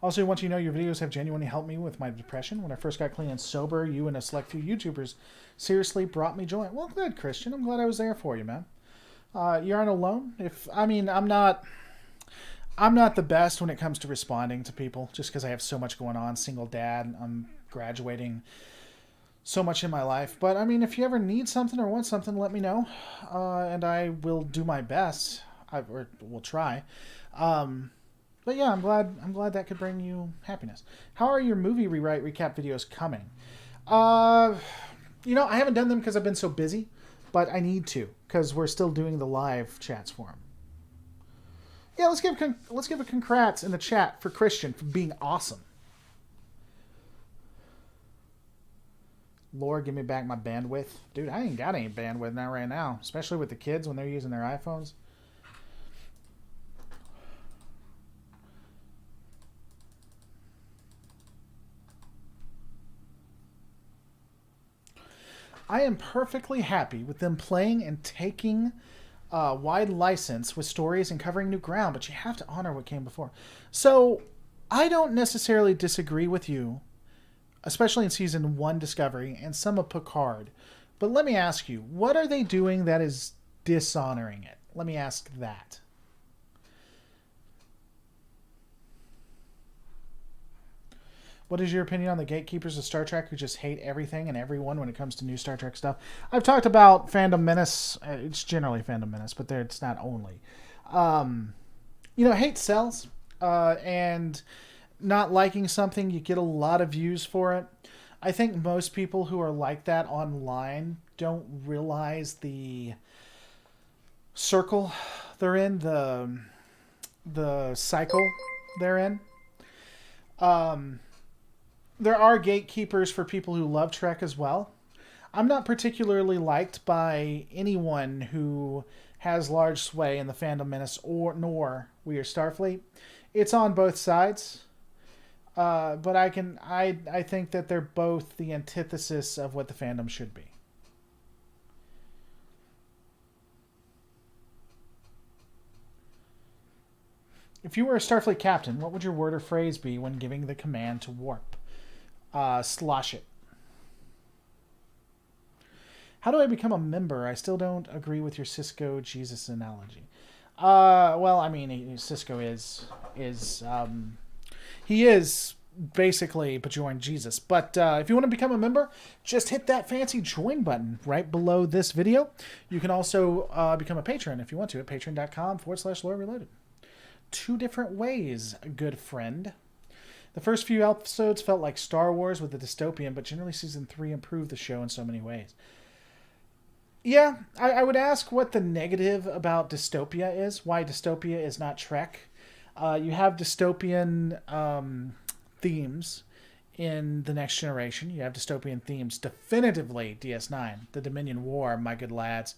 Also, I want you to know your videos have genuinely helped me with my depression. When I first got clean and sober, you and a select few YouTubers seriously brought me joy. Well, good, Christian. I'm glad I was there for you, man. You aren't alone. I'm not the best when it comes to responding to people, just because I have so much going on. Single dad. I'm graduating. So much in my life. But, I mean, if you ever need something or want something, let me know. And I will do my best. Or will try. But yeah, I'm glad that could bring you happiness. How are your movie rewrite recap videos coming? I haven't done them because I've been so busy. But I need to, because we're still doing the live chats for him. Yeah, let's give a congrats in the chat for Christian for being awesome. Lord, give me back my bandwidth. Dude, I ain't got any bandwidth now right now. Especially with the kids when they're using their iPhones. I am perfectly happy with them playing and taking a wide license with stories and covering new ground, but you have to honor what came before. So, I don't necessarily disagree with you, especially in Season 1 Discovery and some of Picard. But let me ask you, what are they doing that is dishonoring it? Let me ask that. What is your opinion on the gatekeepers of Star Trek who just hate everything and everyone when it comes to new Star Trek stuff? I've talked about Fandom Menace. It's generally Fandom Menace, but it's not only. Hate sells. And not liking something, you get a lot of views for it. I think most people who are like that online don't realize the circle they're in, the cycle they're in. There are gatekeepers for people who love Trek as well. I'm not particularly liked by anyone who has large sway in the Fandom Menace nor We Are Starfleet. It's on both sides. But I think that they're both the antithesis of what the fandom should be. If you were a Starfleet captain, what would your word or phrase be when giving the command to warp? Slosh it. How do I become a member? I still don't agree with your Cisco Jesus analogy. Cisco is he is basically Bajoran Jesus. But if you want to become a member, just hit that fancy join button right below this video. You can also become a patron if you want to at patreon.com/LoreReloaded. 2 different ways, good friend. The first few episodes felt like Star Wars with the dystopian, but generally Season 3 improved the show in so many ways. Yeah, I would ask what the negative about dystopia is, why dystopia is not Trek. You have dystopian themes in The Next Generation. You have dystopian themes, definitively DS9, the Dominion War, my good lads.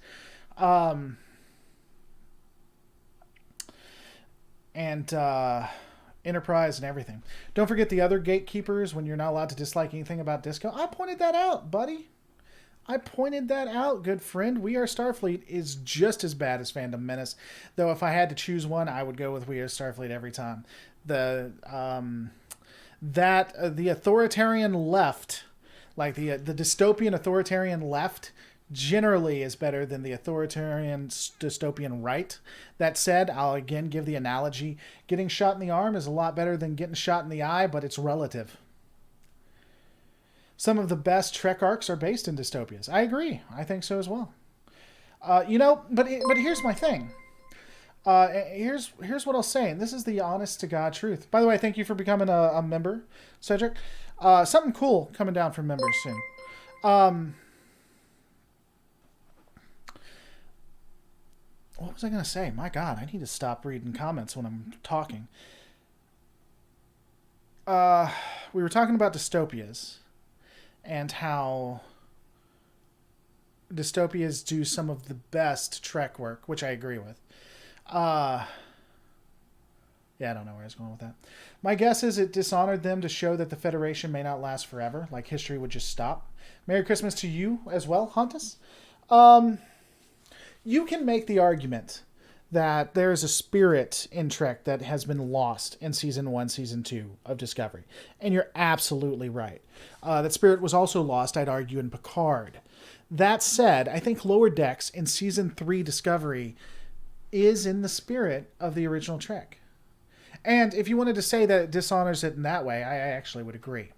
Enterprise and everything. Don't forget the other gatekeepers when you're not allowed to dislike anything about Disco. I pointed that out, buddy. I pointed that out, good friend. We Are Starfleet is just as bad as Phantom Menace. Though if I had to choose one, I would go with We Are Starfleet every time. The authoritarian left, like the dystopian authoritarian left, generally is better than the authoritarian dystopian right. That said, I'll again give the analogy. Getting shot in the arm is a lot better than getting shot in the eye, but it's relative. Some of the best Trek arcs are based in dystopias. I agree. I think so as well. But here's my thing. Here's what I'll say, and this is the honest to God truth. By the way, thank you for becoming a member, Cedric. Something cool coming down from members soon. What was I going to say? My God, I need to stop reading comments when I'm talking. We were talking about dystopias and how dystopias do some of the best Trek work, which I agree with. Yeah, I don't know where I was going with that. My guess is it dishonored them to show that the Federation may not last forever, like history would just stop. Merry Christmas to you as well, Huntus. You can make the argument that there is a spirit in Trek that has been lost in Season 1, Season 2 of Discovery. And you're absolutely right. That spirit was also lost, I'd argue, in Picard. That said, I think Lower Decks in Season 3 Discovery is in the spirit of the original Trek. And if you wanted to say that it dishonors it in that way, I actually would agree.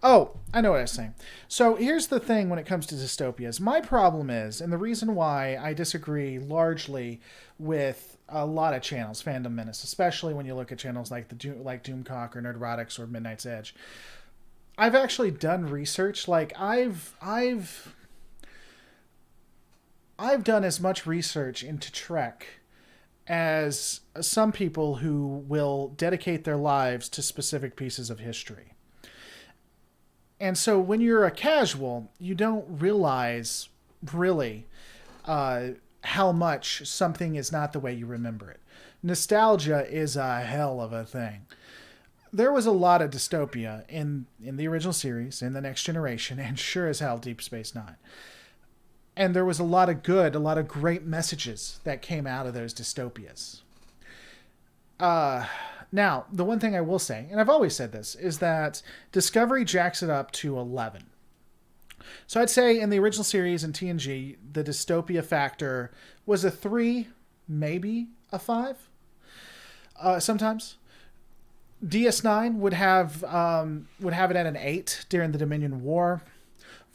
Oh, I know what I was saying. So here's the thing when it comes to dystopias. My problem is, and the reason why I disagree largely with a lot of channels, Phantom Menace, especially when you look at channels like Doomcock or Nerdrotics or Midnight's Edge. I've actually done research. Like I've done as much research into Trek as some people who will dedicate their lives to specific pieces of history. And so when you're a casual, you don't realize really how much something is not the way you remember it. Nostalgia is a hell of a thing. There was a lot of dystopia in the original series, in The Next Generation, and sure as hell Deep Space Nine. And there was a lot of great messages that came out of those dystopias. Now, the one thing I will say, and I've always said this, is that Discovery jacks it up to 11. So I'd say in the original series in TNG, the dystopia factor was a 3, maybe a 5. Sometimes. DS9 would have it at an 8 during the Dominion War.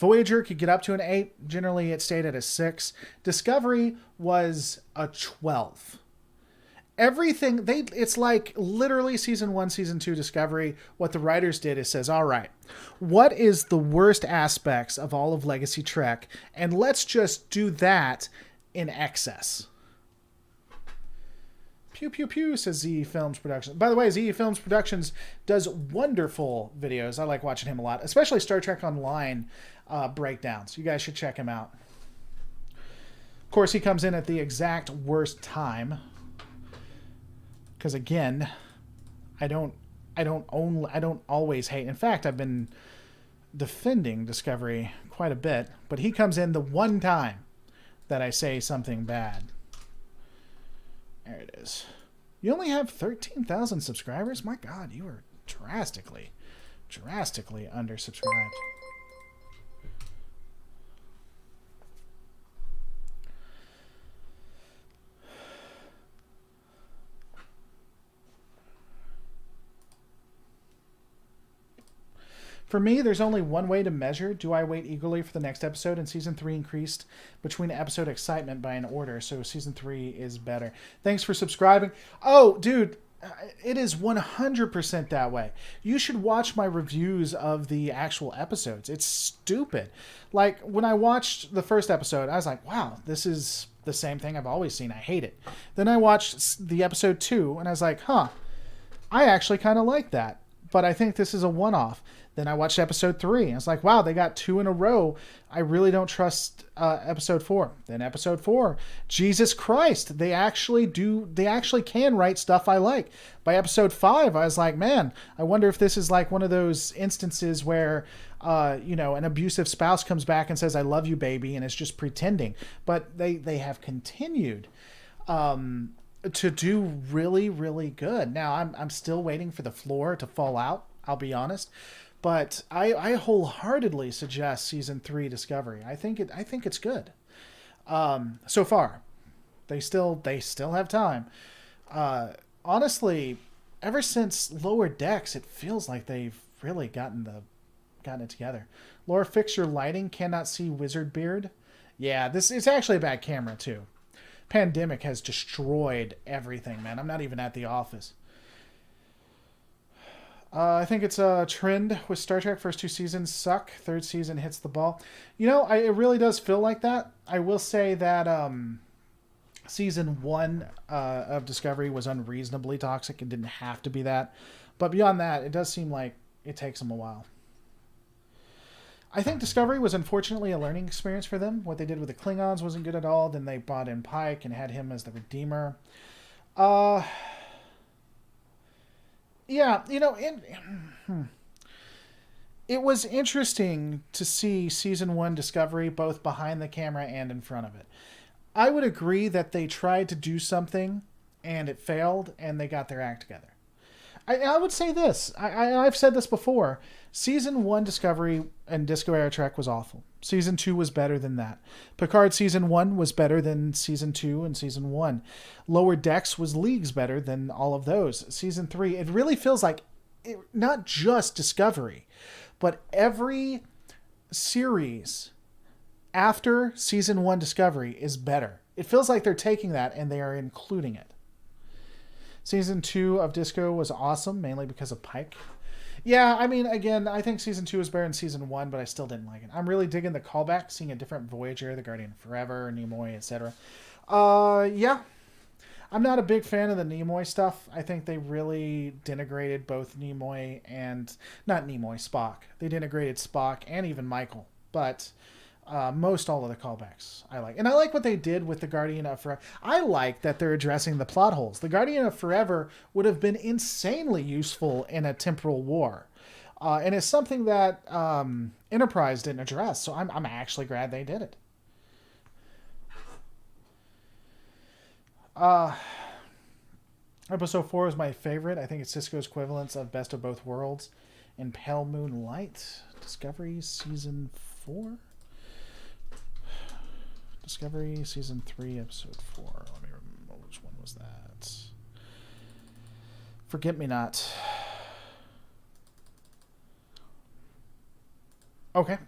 Voyager could get up to an 8. Generally, it stayed at a 6. Discovery was a 12. Everything it's like literally Season 1, Season 2 Discovery. What the writers did is says, all right, what is the worst aspects of all of Legacy Trek? And let's just do that in excess. Pew, pew, pew, says ZE Films Productions. By the way, ZE Films Productions does wonderful videos. I like watching him a lot, especially Star Trek Online breakdowns. You guys should check him out. Of course, he comes in at the exact worst time. Because again, I don't always hate. In fact, I've been defending Discovery quite a bit, but he comes in the one time that I say something bad. There it is. You only have 13,000 subscribers? My God, you are drastically undersubscribed. For me, there's only one way to measure. Do I wait eagerly for the next episode? And Season 3 increased between episode excitement by an order, so Season 3 is better. Thanks for subscribing. Oh, dude, it is 100% that way. You should watch my reviews of the actual episodes. It's stupid. Like, when I watched the first episode, I was like, wow, this is the same thing I've always seen. I hate it. Then I watched the episode 2, and I was like, huh, I actually kind of like that. but I think this is a one-off. Then I watched episode 3. And it's like, wow, they got 2 in a row. I really don't trust episode 4. Then episode 4, Jesus Christ, they actually can write stuff I like. By episode 5, I was like, man, I wonder if this is like one of those instances where, an abusive spouse comes back and says, I love you, baby, and it's just pretending. But they have continued to do really, really good. Now, I'm still waiting for the floor to fall out, I'll be honest. But I wholeheartedly suggest season 3 Discovery. I think it's good. So far, they still have time. Honestly, ever since Lower Decks, it feels like they've really gotten it together. Laura, fix your lighting. Cannot see Wizard Beard. Yeah, it's actually a bad camera too. Pandemic has destroyed everything, man. I'm not even at the office. I think it's a trend with Star Trek. First 2 seasons suck. 3rd season hits the ball. It really does feel like that. I will say that season 1 of Discovery was unreasonably toxic. It didn't have to be that. But beyond that, it does seem like it takes them a while. I think Discovery was unfortunately a learning experience for them. What they did with the Klingons wasn't good at all. Then they brought in Pike and had him as the Redeemer. Yeah, it was interesting to see season 1 Discovery both behind the camera and in front of it. I would agree that they tried to do something and it failed and they got their act together. I would say this. I've said this before. Season 1 Discovery and Disco Era Trek was awful. Season 2 was better than that. Picard Season 1 was better than Season 2 and Season 1. Lower Decks was leagues better than all of those. Season 3, it really feels like not just Discovery, but every series after Season 1 Discovery is better. It feels like they're taking that and they are including it. Season 2 of Disco was awesome, mainly because of Pike. Yeah, I mean, again, I think Season 2 is better than Season 1, but I still didn't like it. I'm really digging the callback, seeing a different Voyager, the Guardian Forever, Nimoy, etc. Yeah. I'm not a big fan of the Nimoy stuff. I think they really denigrated both Nimoy and... Not Nimoy, Spock. They denigrated Spock and even Michael. But... most all of the callbacks I like. And I like what they did with the Guardian of Forever. I like that they're addressing the plot holes. The Guardian of Forever would have been insanely useful in a temporal war. And it's something that Enterprise didn't address. So I'm actually glad they did it. Episode 4 is my favorite. I think it's Cisco's equivalence of Best of Both Worlds in Pale Moon Light. Discovery Season 4? Discovery Season 3, Episode 4. Let me remember which one was that. Forget Me Not. Okay.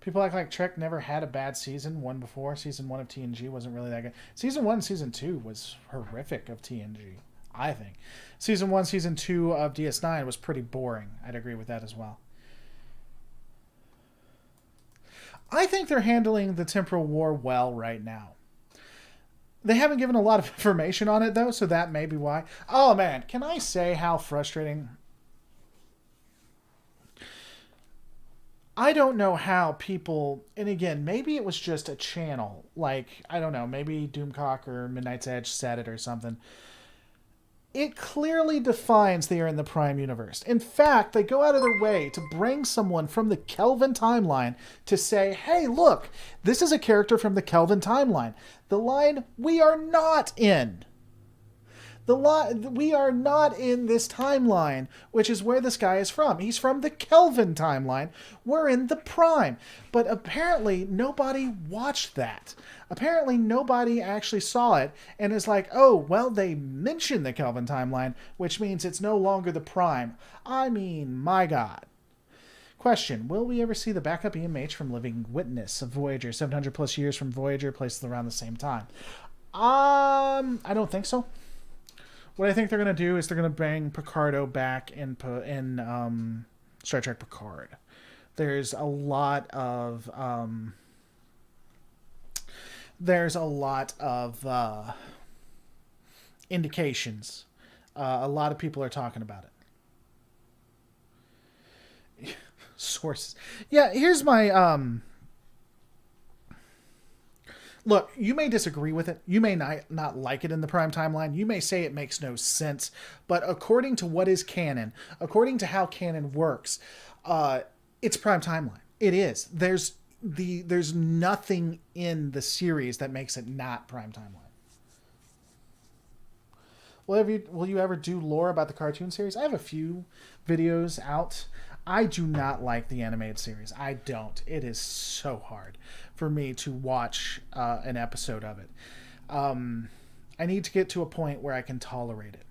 People act like Trek never had a bad season. One before. Season 1 of TNG wasn't really that good. Season 1 and Season 2 was horrific of TNG, I think. Season 1, Season 2 of DS9 was pretty boring. I'd agree with that as well. I think they're handling the temporal war well right now. They haven't given a lot of information on it, though, so that may be why. Oh, man, can I say how frustrating... I don't know how people... And again, maybe it was just a channel. Like, I don't know, maybe Doomcock or Midnight's Edge said it or something. It clearly defines they are in the Prime universe. In fact, they go out of their way to bring someone from the Kelvin timeline to say, hey, look, this is a character from the Kelvin timeline. The line we are not in. We are not in this timeline, which is where this guy is from. He's from the Kelvin timeline. We're in the Prime. But apparently nobody watched that. Apparently nobody actually saw it and is like, oh, well, they mentioned the Kelvin timeline, which means it's no longer the Prime. I mean, my God. Question, will we ever see the backup EMH from Living Witness of Voyager, 700 plus years from Voyager, placed around the same time? I don't think so. What I think they're going to do is they're going to bring Picardo back in Star Trek Picard. There's a lot of indications A lot of people are talking about it. Sources. Yeah, here's my... Look, you may disagree with it. You may not like it in the prime timeline. You may say it makes no sense. But according to what is canon, according to how canon works, it's prime timeline. It is. There's nothing in the series that makes it not prime timeline. Will you ever do lore about the cartoon series? I have a few videos out. I do not like the animated series. I don't. It is so hard for me to watch an episode of it. I need to get to a point where I can tolerate it.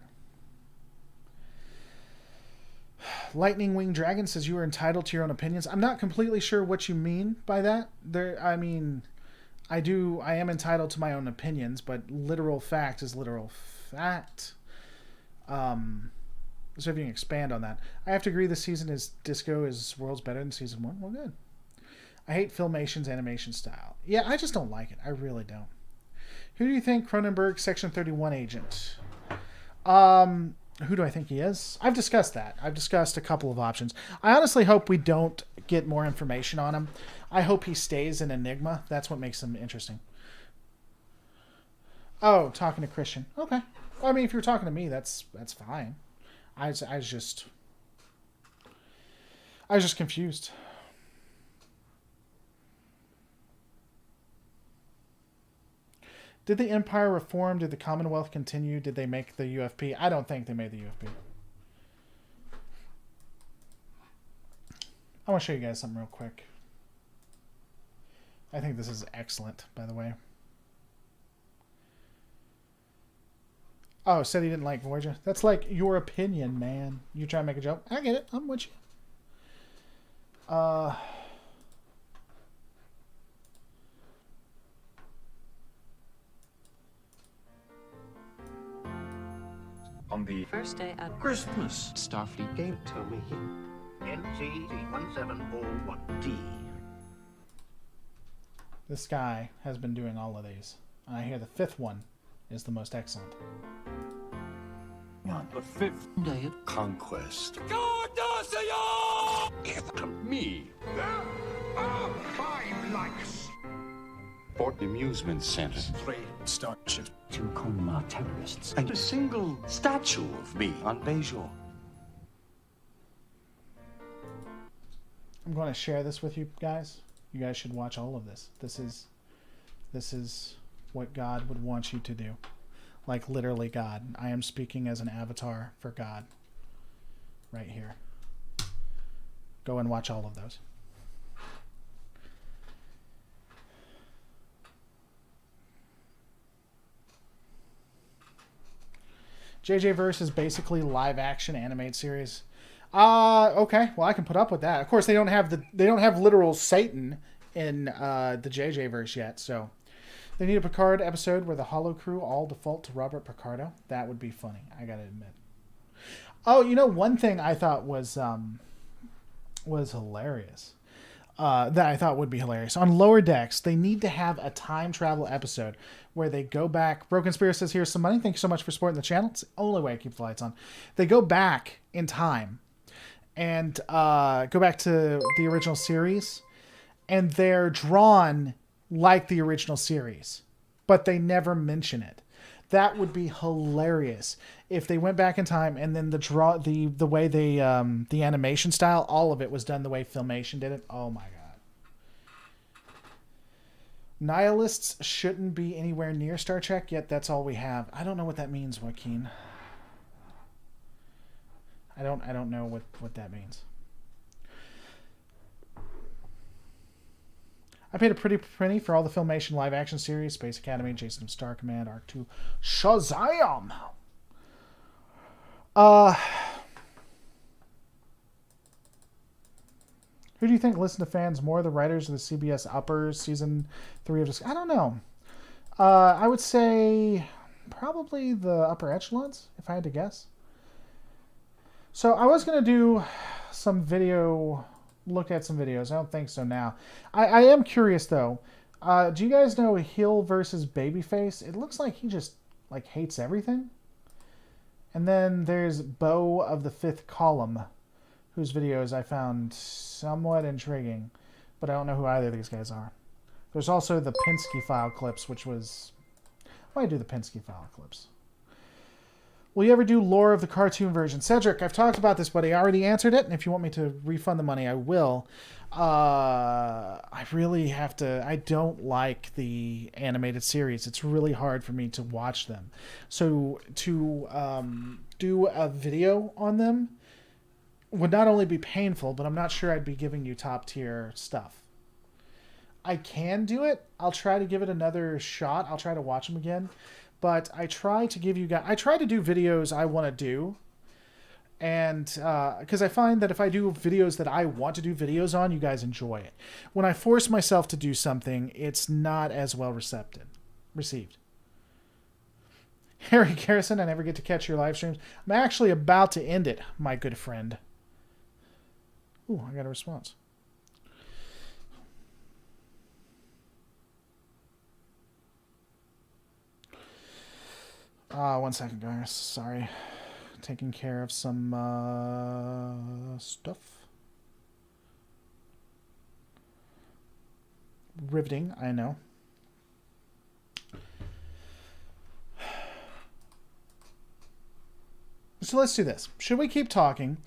Lightning Wing Dragon says you are entitled to your own opinions. I'm not completely sure what you mean by that. I am entitled to my own opinions, but literal fact is literal fact. So if you can expand on that. I have to agree this season is Disco is worlds better than season 1. Well, good. I hate Filmation's animation style. Yeah, I just don't like it. I really don't. Who do you think Cronenberg Section 31 agent? Who do I think he is? I've discussed that. I've discussed a couple of options. I honestly hope we don't get more information on him. I hope he stays an enigma. That's what makes him interesting. Oh, talking to Christian. Okay. Well, I mean, if you're talking to me, that's fine. I was just confused. Did the Empire reform? Did the Commonwealth continue? Did they make the UFP? I don't think they made the UFP. I want to show you guys something real quick. I think this is excellent, by the way. Oh, said he didn't like Voyager. That's like your opinion, man. You try to make a joke. I get it. I'm with you. On the first day of Christmas, Starfleet gave it to me. NCC-1701D. This guy has been doing all of these. And I hear the 5th one is the most excellent. On the 5th day of conquest. Give to me. There are 5 likes. Fort Amusement Center. 3 starships. 2 Coma terrorists. And a single statue of me on Bejor. I'm going to share this with you guys. You guys should watch all of this. This is what God would want you to do. Like literally God. I am speaking as an avatar for God. Right here. Go and watch all of those. JJ Verse is basically live action animated series. Okay. Well, I can put up with that. Of course, they don't have literal Satan in the JJ Verse yet, so they need a Picard episode where the Hollow Crew all default to Robert Picardo. That would be funny, I gotta admit. Oh, you know, one thing I thought was hilarious. That I thought would be hilarious. On Lower Decks, they need to have a time travel episode where they go back. Broken Spirit says, here's some money. Thank you so much for supporting the channel. It's the only way I keep the lights on. They go back in time and go back to the original series, and they're drawn like the original series, but they never mention it. That would be hilarious if they went back in time and then the way they the animation style, all of it was done the way Filmation did it. Oh my god. Nihilists shouldn't be anywhere near Star Trek, yet that's all we have. I don't know what that means, Joaquin. I don't know what that means. I paid a pretty penny for all the Filmation live action series, Space Academy, Jason of Star Command, Arc 2, Shazam! Who do you think listen to fans more, the writers of the CBS Uppers season 3 of this? I don't know. I would say probably the upper echelons, if I had to guess. So I was going to do some look at some videos. I don't think so now. I am curious though. Do you guys know Hill versus Babyface? It looks like he just hates everything. And then there's Beau of the Fifth Column, whose videos I found somewhat intriguing, but I don't know who either of these guys are. There's also the Pinsky file clips, which was... Why do the Pinsky file clips? Will you ever do lore of the cartoon version? Cedric, I've talked about this, but I already answered it, and if you want me to refund the money, I will. I really have to... I don't like the animated series. It's really hard for me to watch them. So to do a video on them would not only be painful, but I'm not sure I'd be giving you top-tier stuff. I can do it. I'll try to give it another shot. I'll try to watch them again. But I try to give you guys... I try to do videos I want to do. And because I find that if I do videos that I want to do videos on, you guys enjoy it. When I force myself to do something, it's not as well received. Harry Garrison, I never get to catch your live streams. I'm actually about to end it, my good friend. Ooh, I got a response. One second, guys. Sorry. Taking care of some stuff. Riveting, I know. So let's do this. Should we keep talking?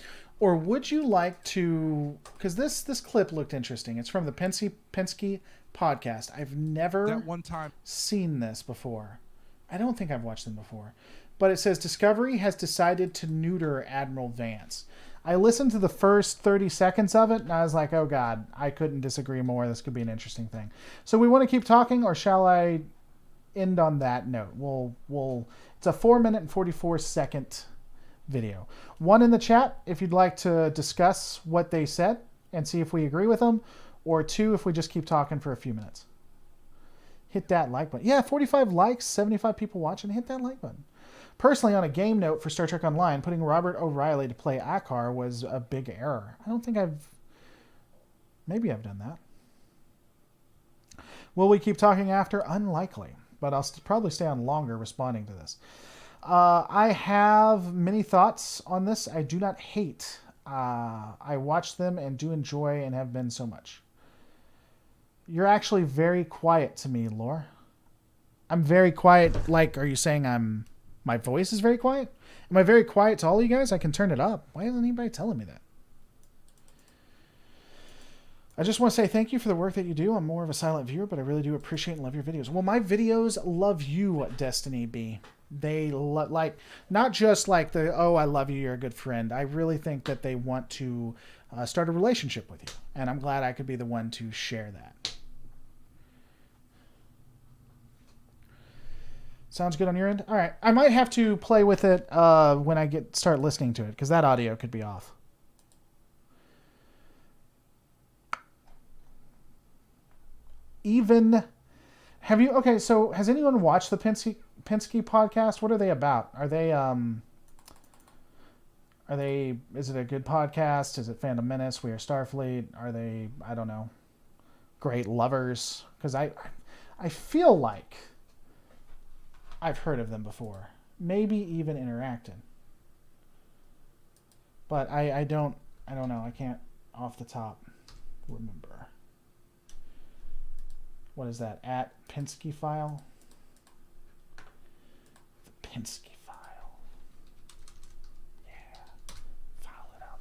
Or would you like to... Because this clip looked interesting. It's from the Pkwy podcast. I've never seen this before. I don't think I've watched them before. But it says, Discovery has decided to neuter Admiral Vance. I listened to the first 30 seconds of it, and I was like, oh God, I couldn't disagree more. This could be an interesting thing. So we want to keep talking, or shall I end on that note? It's a 4-minute and 44-second video. One in the chat, if you'd like to discuss what they said and see if we agree with them, or two, if we just keep talking for a few minutes. Hit that like button. Yeah, 45 likes, 75 people watching. Hit that like button. Personally, on a game note for Star Trek Online, putting Robert O'Reilly to play Akar was a big error. I don't think maybe I've done that. Will we keep talking after? Unlikely, but I'll probably stay on longer responding to this. I have many thoughts on this. I do not hate. I watch them and do enjoy and have been so much. You're actually very quiet to me, Lore. I'm very quiet. Like, are you saying my voice is very quiet? Am I very quiet to all you guys? I can turn it up. Why isn't anybody telling me that? I just want to say thank you for the work that you do. I'm more of a silent viewer, but I really do appreciate and love your videos. Well, my videos love you, Destiny B. They like, not just like the, oh, I love you, you're a good friend. I really think that they want to start a relationship with you. And I'm glad I could be the one to share that. Sounds good on your end? All right. I might have to play with it when I start listening to it, because that audio could be off. Okay, so has anyone watched the Pkwy podcast? What are they about? Are they, is it a good podcast? Is it Phantom Menace? We Are Starfleet? Are they, I don't know, great lovers? Because I feel like I've heard of them before. Maybe even interacted. But I don't know. I can't off the top remember. What is that? At Pkwy file? The Pkwy file. Yeah. File it up.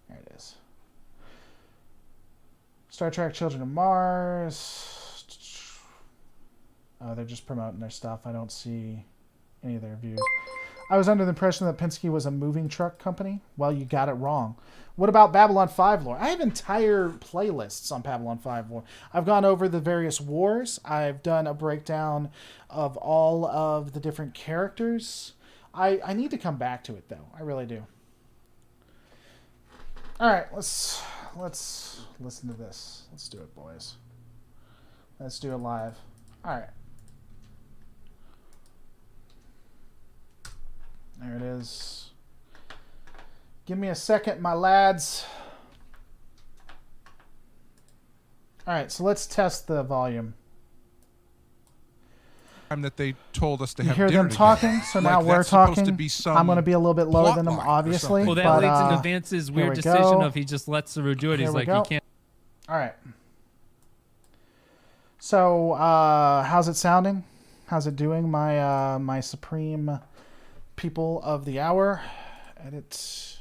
There it is. Star Trek Children of Mars. Oh, they're just promoting their stuff. I don't see any of their views. I was under the impression that Pkwy was a moving truck company. Well, you got it wrong. What about Babylon 5 lore? I have entire playlists on Babylon 5 lore. I've gone over the various wars. I've done a breakdown of all of the different characters. I need to come back to it, though. I really do. All right, let's listen to this. Let's do it, boys. Let's do it live. All right. There it is. Give me a second, my lads. All right, so let's test the volume. Time that they told us to You have hear dinner them together. talking, so now Like we're that's supposed talking. to be some I'm going to be a little bit lower plot than them, line or obviously. something. Well, that but, leads into Vance's here weird we decision go. of he just lets Saru do it. Here He's we like, go. you can't. All right. So, how's it sounding? How's it doing, my my supreme people of the hour? Edit.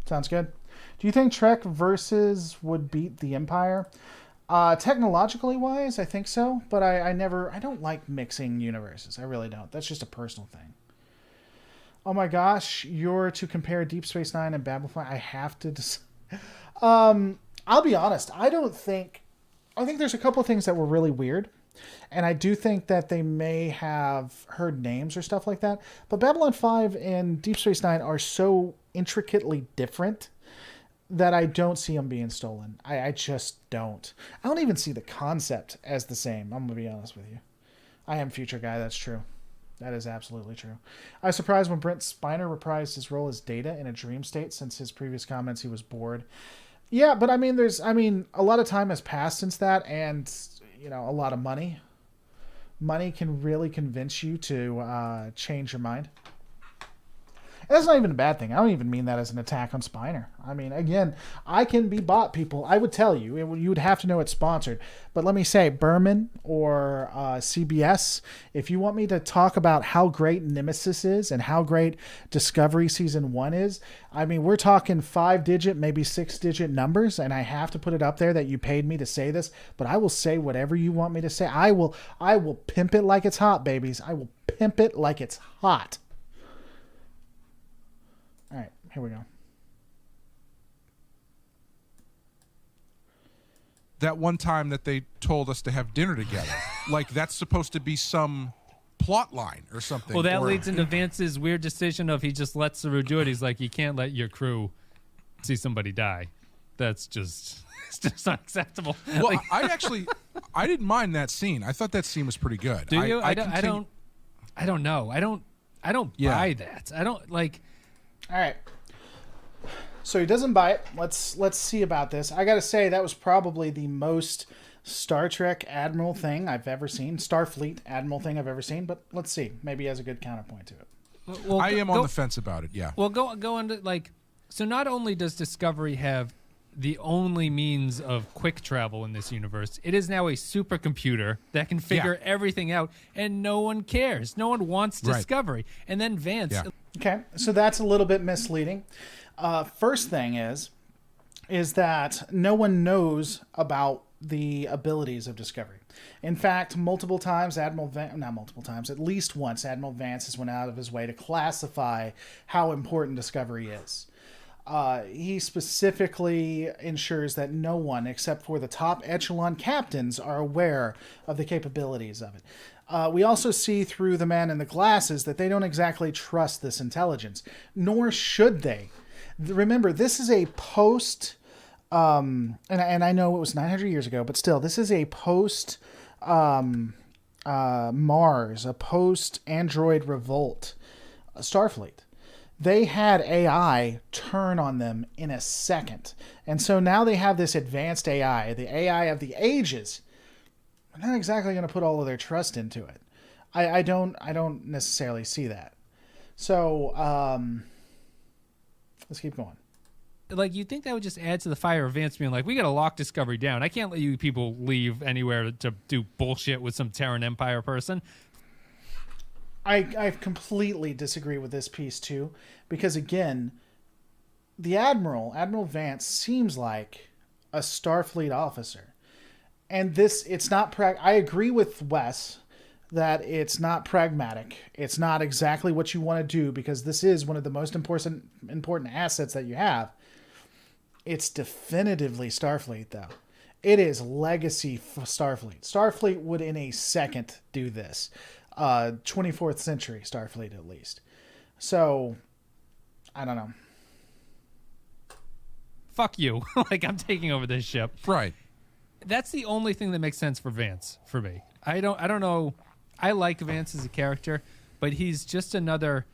Sounds good. Do you think Trek versus would beat the Empire? Technologically wise, I think so, but I don't like mixing universes. I really don't. That's just a personal thing. Oh my gosh, you're to compare Deep Space Nine and Babylon 5. I have to I'll be honest. I think there's a couple of things that were really weird. And I do think that they may have heard names or stuff like that. But Babylon 5 and Deep Space Nine are so intricately different that I don't see them being stolen. I just don't. I don't even see the concept as the same. I'm going to be honest with you. I am Future Guy. That's true. That is absolutely true. I was surprised when Brent Spiner reprised his role as Data in a dream state since his previous comments he was bored. Yeah, but I mean, a lot of time has passed since that, and a lot of money. Money can really convince you to change your mind. And that's not even a bad thing. I don't even mean that as an attack on Spiner. I mean, again, I can be bought, people. I would tell you. You would have to know it's sponsored. But let me say, Berman or CBS, if you want me to talk about how great Nemesis is and how great Discovery Season 1 is, I mean, we're talking 5-digit, maybe 6-digit numbers, and I have to put it up there that you paid me to say this, but I will say whatever you want me to say. I will pimp it like it's hot, babies. I will pimp it like it's hot. All right, here we go. That one time that they told us to have dinner together. Like that's supposed to be some plot line or something. Well, that leads into Vance's weird decision of he just lets Saru do it. He's like, you can't let your crew see somebody die. That's it's just not acceptable. Well, Like, I didn't mind that scene. I thought that scene was pretty good. do you? I don't know. I don't Yeah. buy that. I don't like. All right. So he doesn't buy it. Let's see about this. I got to say that was probably the most Star Trek Admiral thing I've ever seen. Starfleet Admiral thing I've ever seen. But let's see. Maybe he has a good counterpoint to it. Well, I am on the fence about it. Yeah. Well, go into like. So not only does Discovery have the only means of quick travel in this universe, it is now a supercomputer that can figure everything out, and no one cares. No one wants Discovery. And then Vance. Yeah. Okay, so that's a little bit misleading. First thing is that no one knows about the abilities of Discovery. In fact, at least once, Admiral Vance has went out of his way to classify how important Discovery is. He specifically ensures that no one except for the top echelon captains are aware of the capabilities of it. We also see through the man in the glasses that they don't exactly trust this intelligence, nor should they. Remember, this is a post, and I know it was 900 years ago, but still, this is a post Mars, a post Android revolt Starfleet. They had AI turn on them in a second. And so now they have this advanced AI, the AI of the ages. They're not exactly going to put all of their trust into it. I don't necessarily see that. So let's keep going. Like, you'd think that would just add to the fire of Vance being like, we got to lock Discovery down. I can't let you people leave anywhere to do bullshit with some Terran Empire person. I completely disagree with this piece too, because again, the Admiral Vance seems like a Starfleet officer, and it's not I agree with Wes that it's not pragmatic. It's not exactly what you want to do, because this is one of the most important assets that you have. It's definitively Starfleet, though. It is legacy Starfleet. Starfleet would in a second do this. 24th century Starfleet, at least. So, I don't know. Fuck you. Like, I'm taking over this ship. Right. That's the only thing that makes sense for Vance, for me. I don't know. I like Vance as a character, but he's just another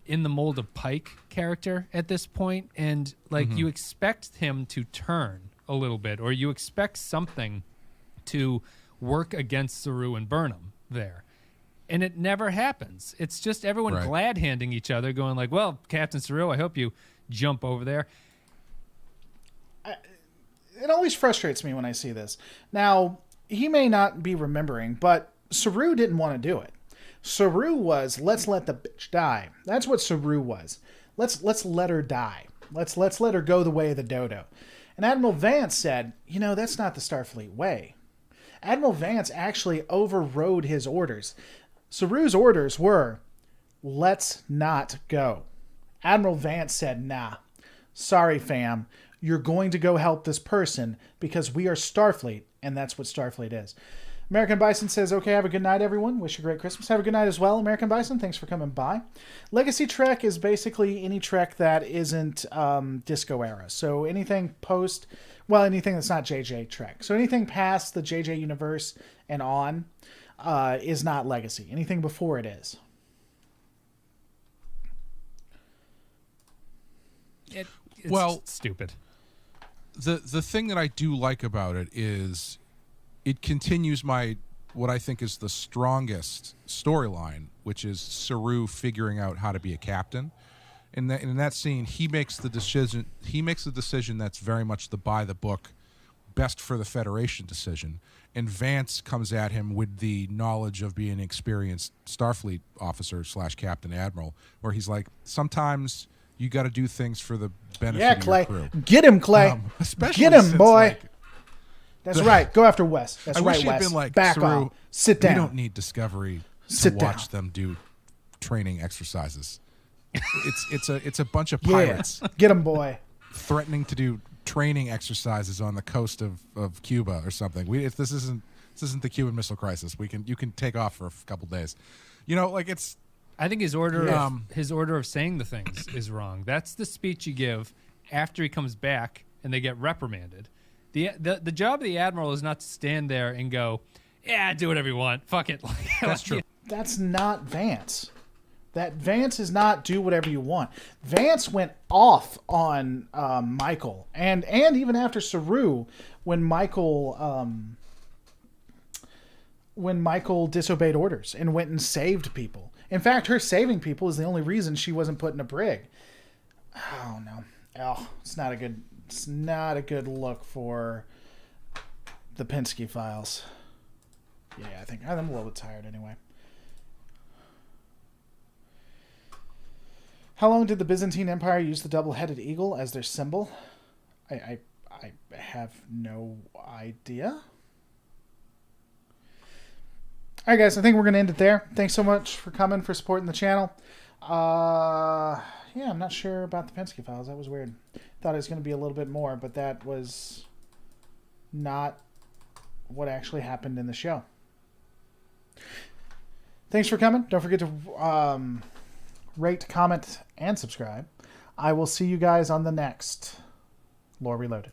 in the mold of Pike character at this point, and like you expect him to turn a little bit, or you expect something to work against Saru and Burnham there. And it never happens. It's just everyone glad-handing each other, going like, well, Captain Saru, I hope you jump over there. It always frustrates me when I see this. Now, he may not be remembering, but Saru didn't want to do it. Saru was, let's let the bitch die. That's what Saru was. Let's let her die. Let's let her go the way of the dodo. And Admiral Vance said, that's not the Starfleet way. Admiral Vance actually overrode his orders. Saru's orders were, let's not go. Admiral Vance said, nah, sorry fam, you're going to go help this person because we are Starfleet, and that's what Starfleet is. American Bison says, okay, have a good night, everyone. Wish you a great Christmas. Have a good night as well, American Bison. Thanks for coming by. Legacy Trek is basically any Trek that isn't Disco era. So anything anything that's not JJ Trek. So anything past the JJ universe and on is not Legacy. Anything before it is. It's stupid. The thing that I do like about it is it continues what I think is the strongest storyline, which is Saru figuring out how to be a captain. In that scene, he makes the decision. He makes the decision that's very much the by the book, best for the Federation decision. And Vance comes at him with the knowledge of being an experienced Starfleet officer / Captain Admiral, where he's like, sometimes you got to do things for the benefit of Clay. your crew. Get him, Clay. Especially get him, since, boy. That's right. Go after Wes. That's I right, wish Wes. Been like, back Saru, off. Sit down. We don't need Discovery to watch them do training exercises. It's a bunch of pirates. Get him, boy. Threatening to do training exercises on the coast of Cuba or something. This isn't the Cuban Missile Crisis. You can take off for a couple days. It's. I think his order of saying the things is wrong. That's the speech you give after he comes back and they get reprimanded. The job of the Admiral is not to stand there and go, yeah, do whatever you want. Fuck it. That's true. That's not Vance. That Vance is not do whatever you want. Vance went off on Michael and even after Saru when Michael disobeyed orders and went and saved people. In fact, her saving people is the only reason she wasn't put in a brig. Oh no. Oh, it's not a good look for the Pkwy files. Yeah, I think I'm a little bit tired anyway. How long did the Byzantine Empire use the double-headed eagle as their symbol? I have no idea. All right, guys, I think we're going to end it there. Thanks so much for coming, for supporting the channel. Yeah, I'm not sure about the Pkwy files. That was weird. Thought it was going to be a little bit more, but that was not what actually happened in the show. Thanks for coming. Don't forget to rate, comment, and subscribe. I will see you guys on the next Lore Reloaded.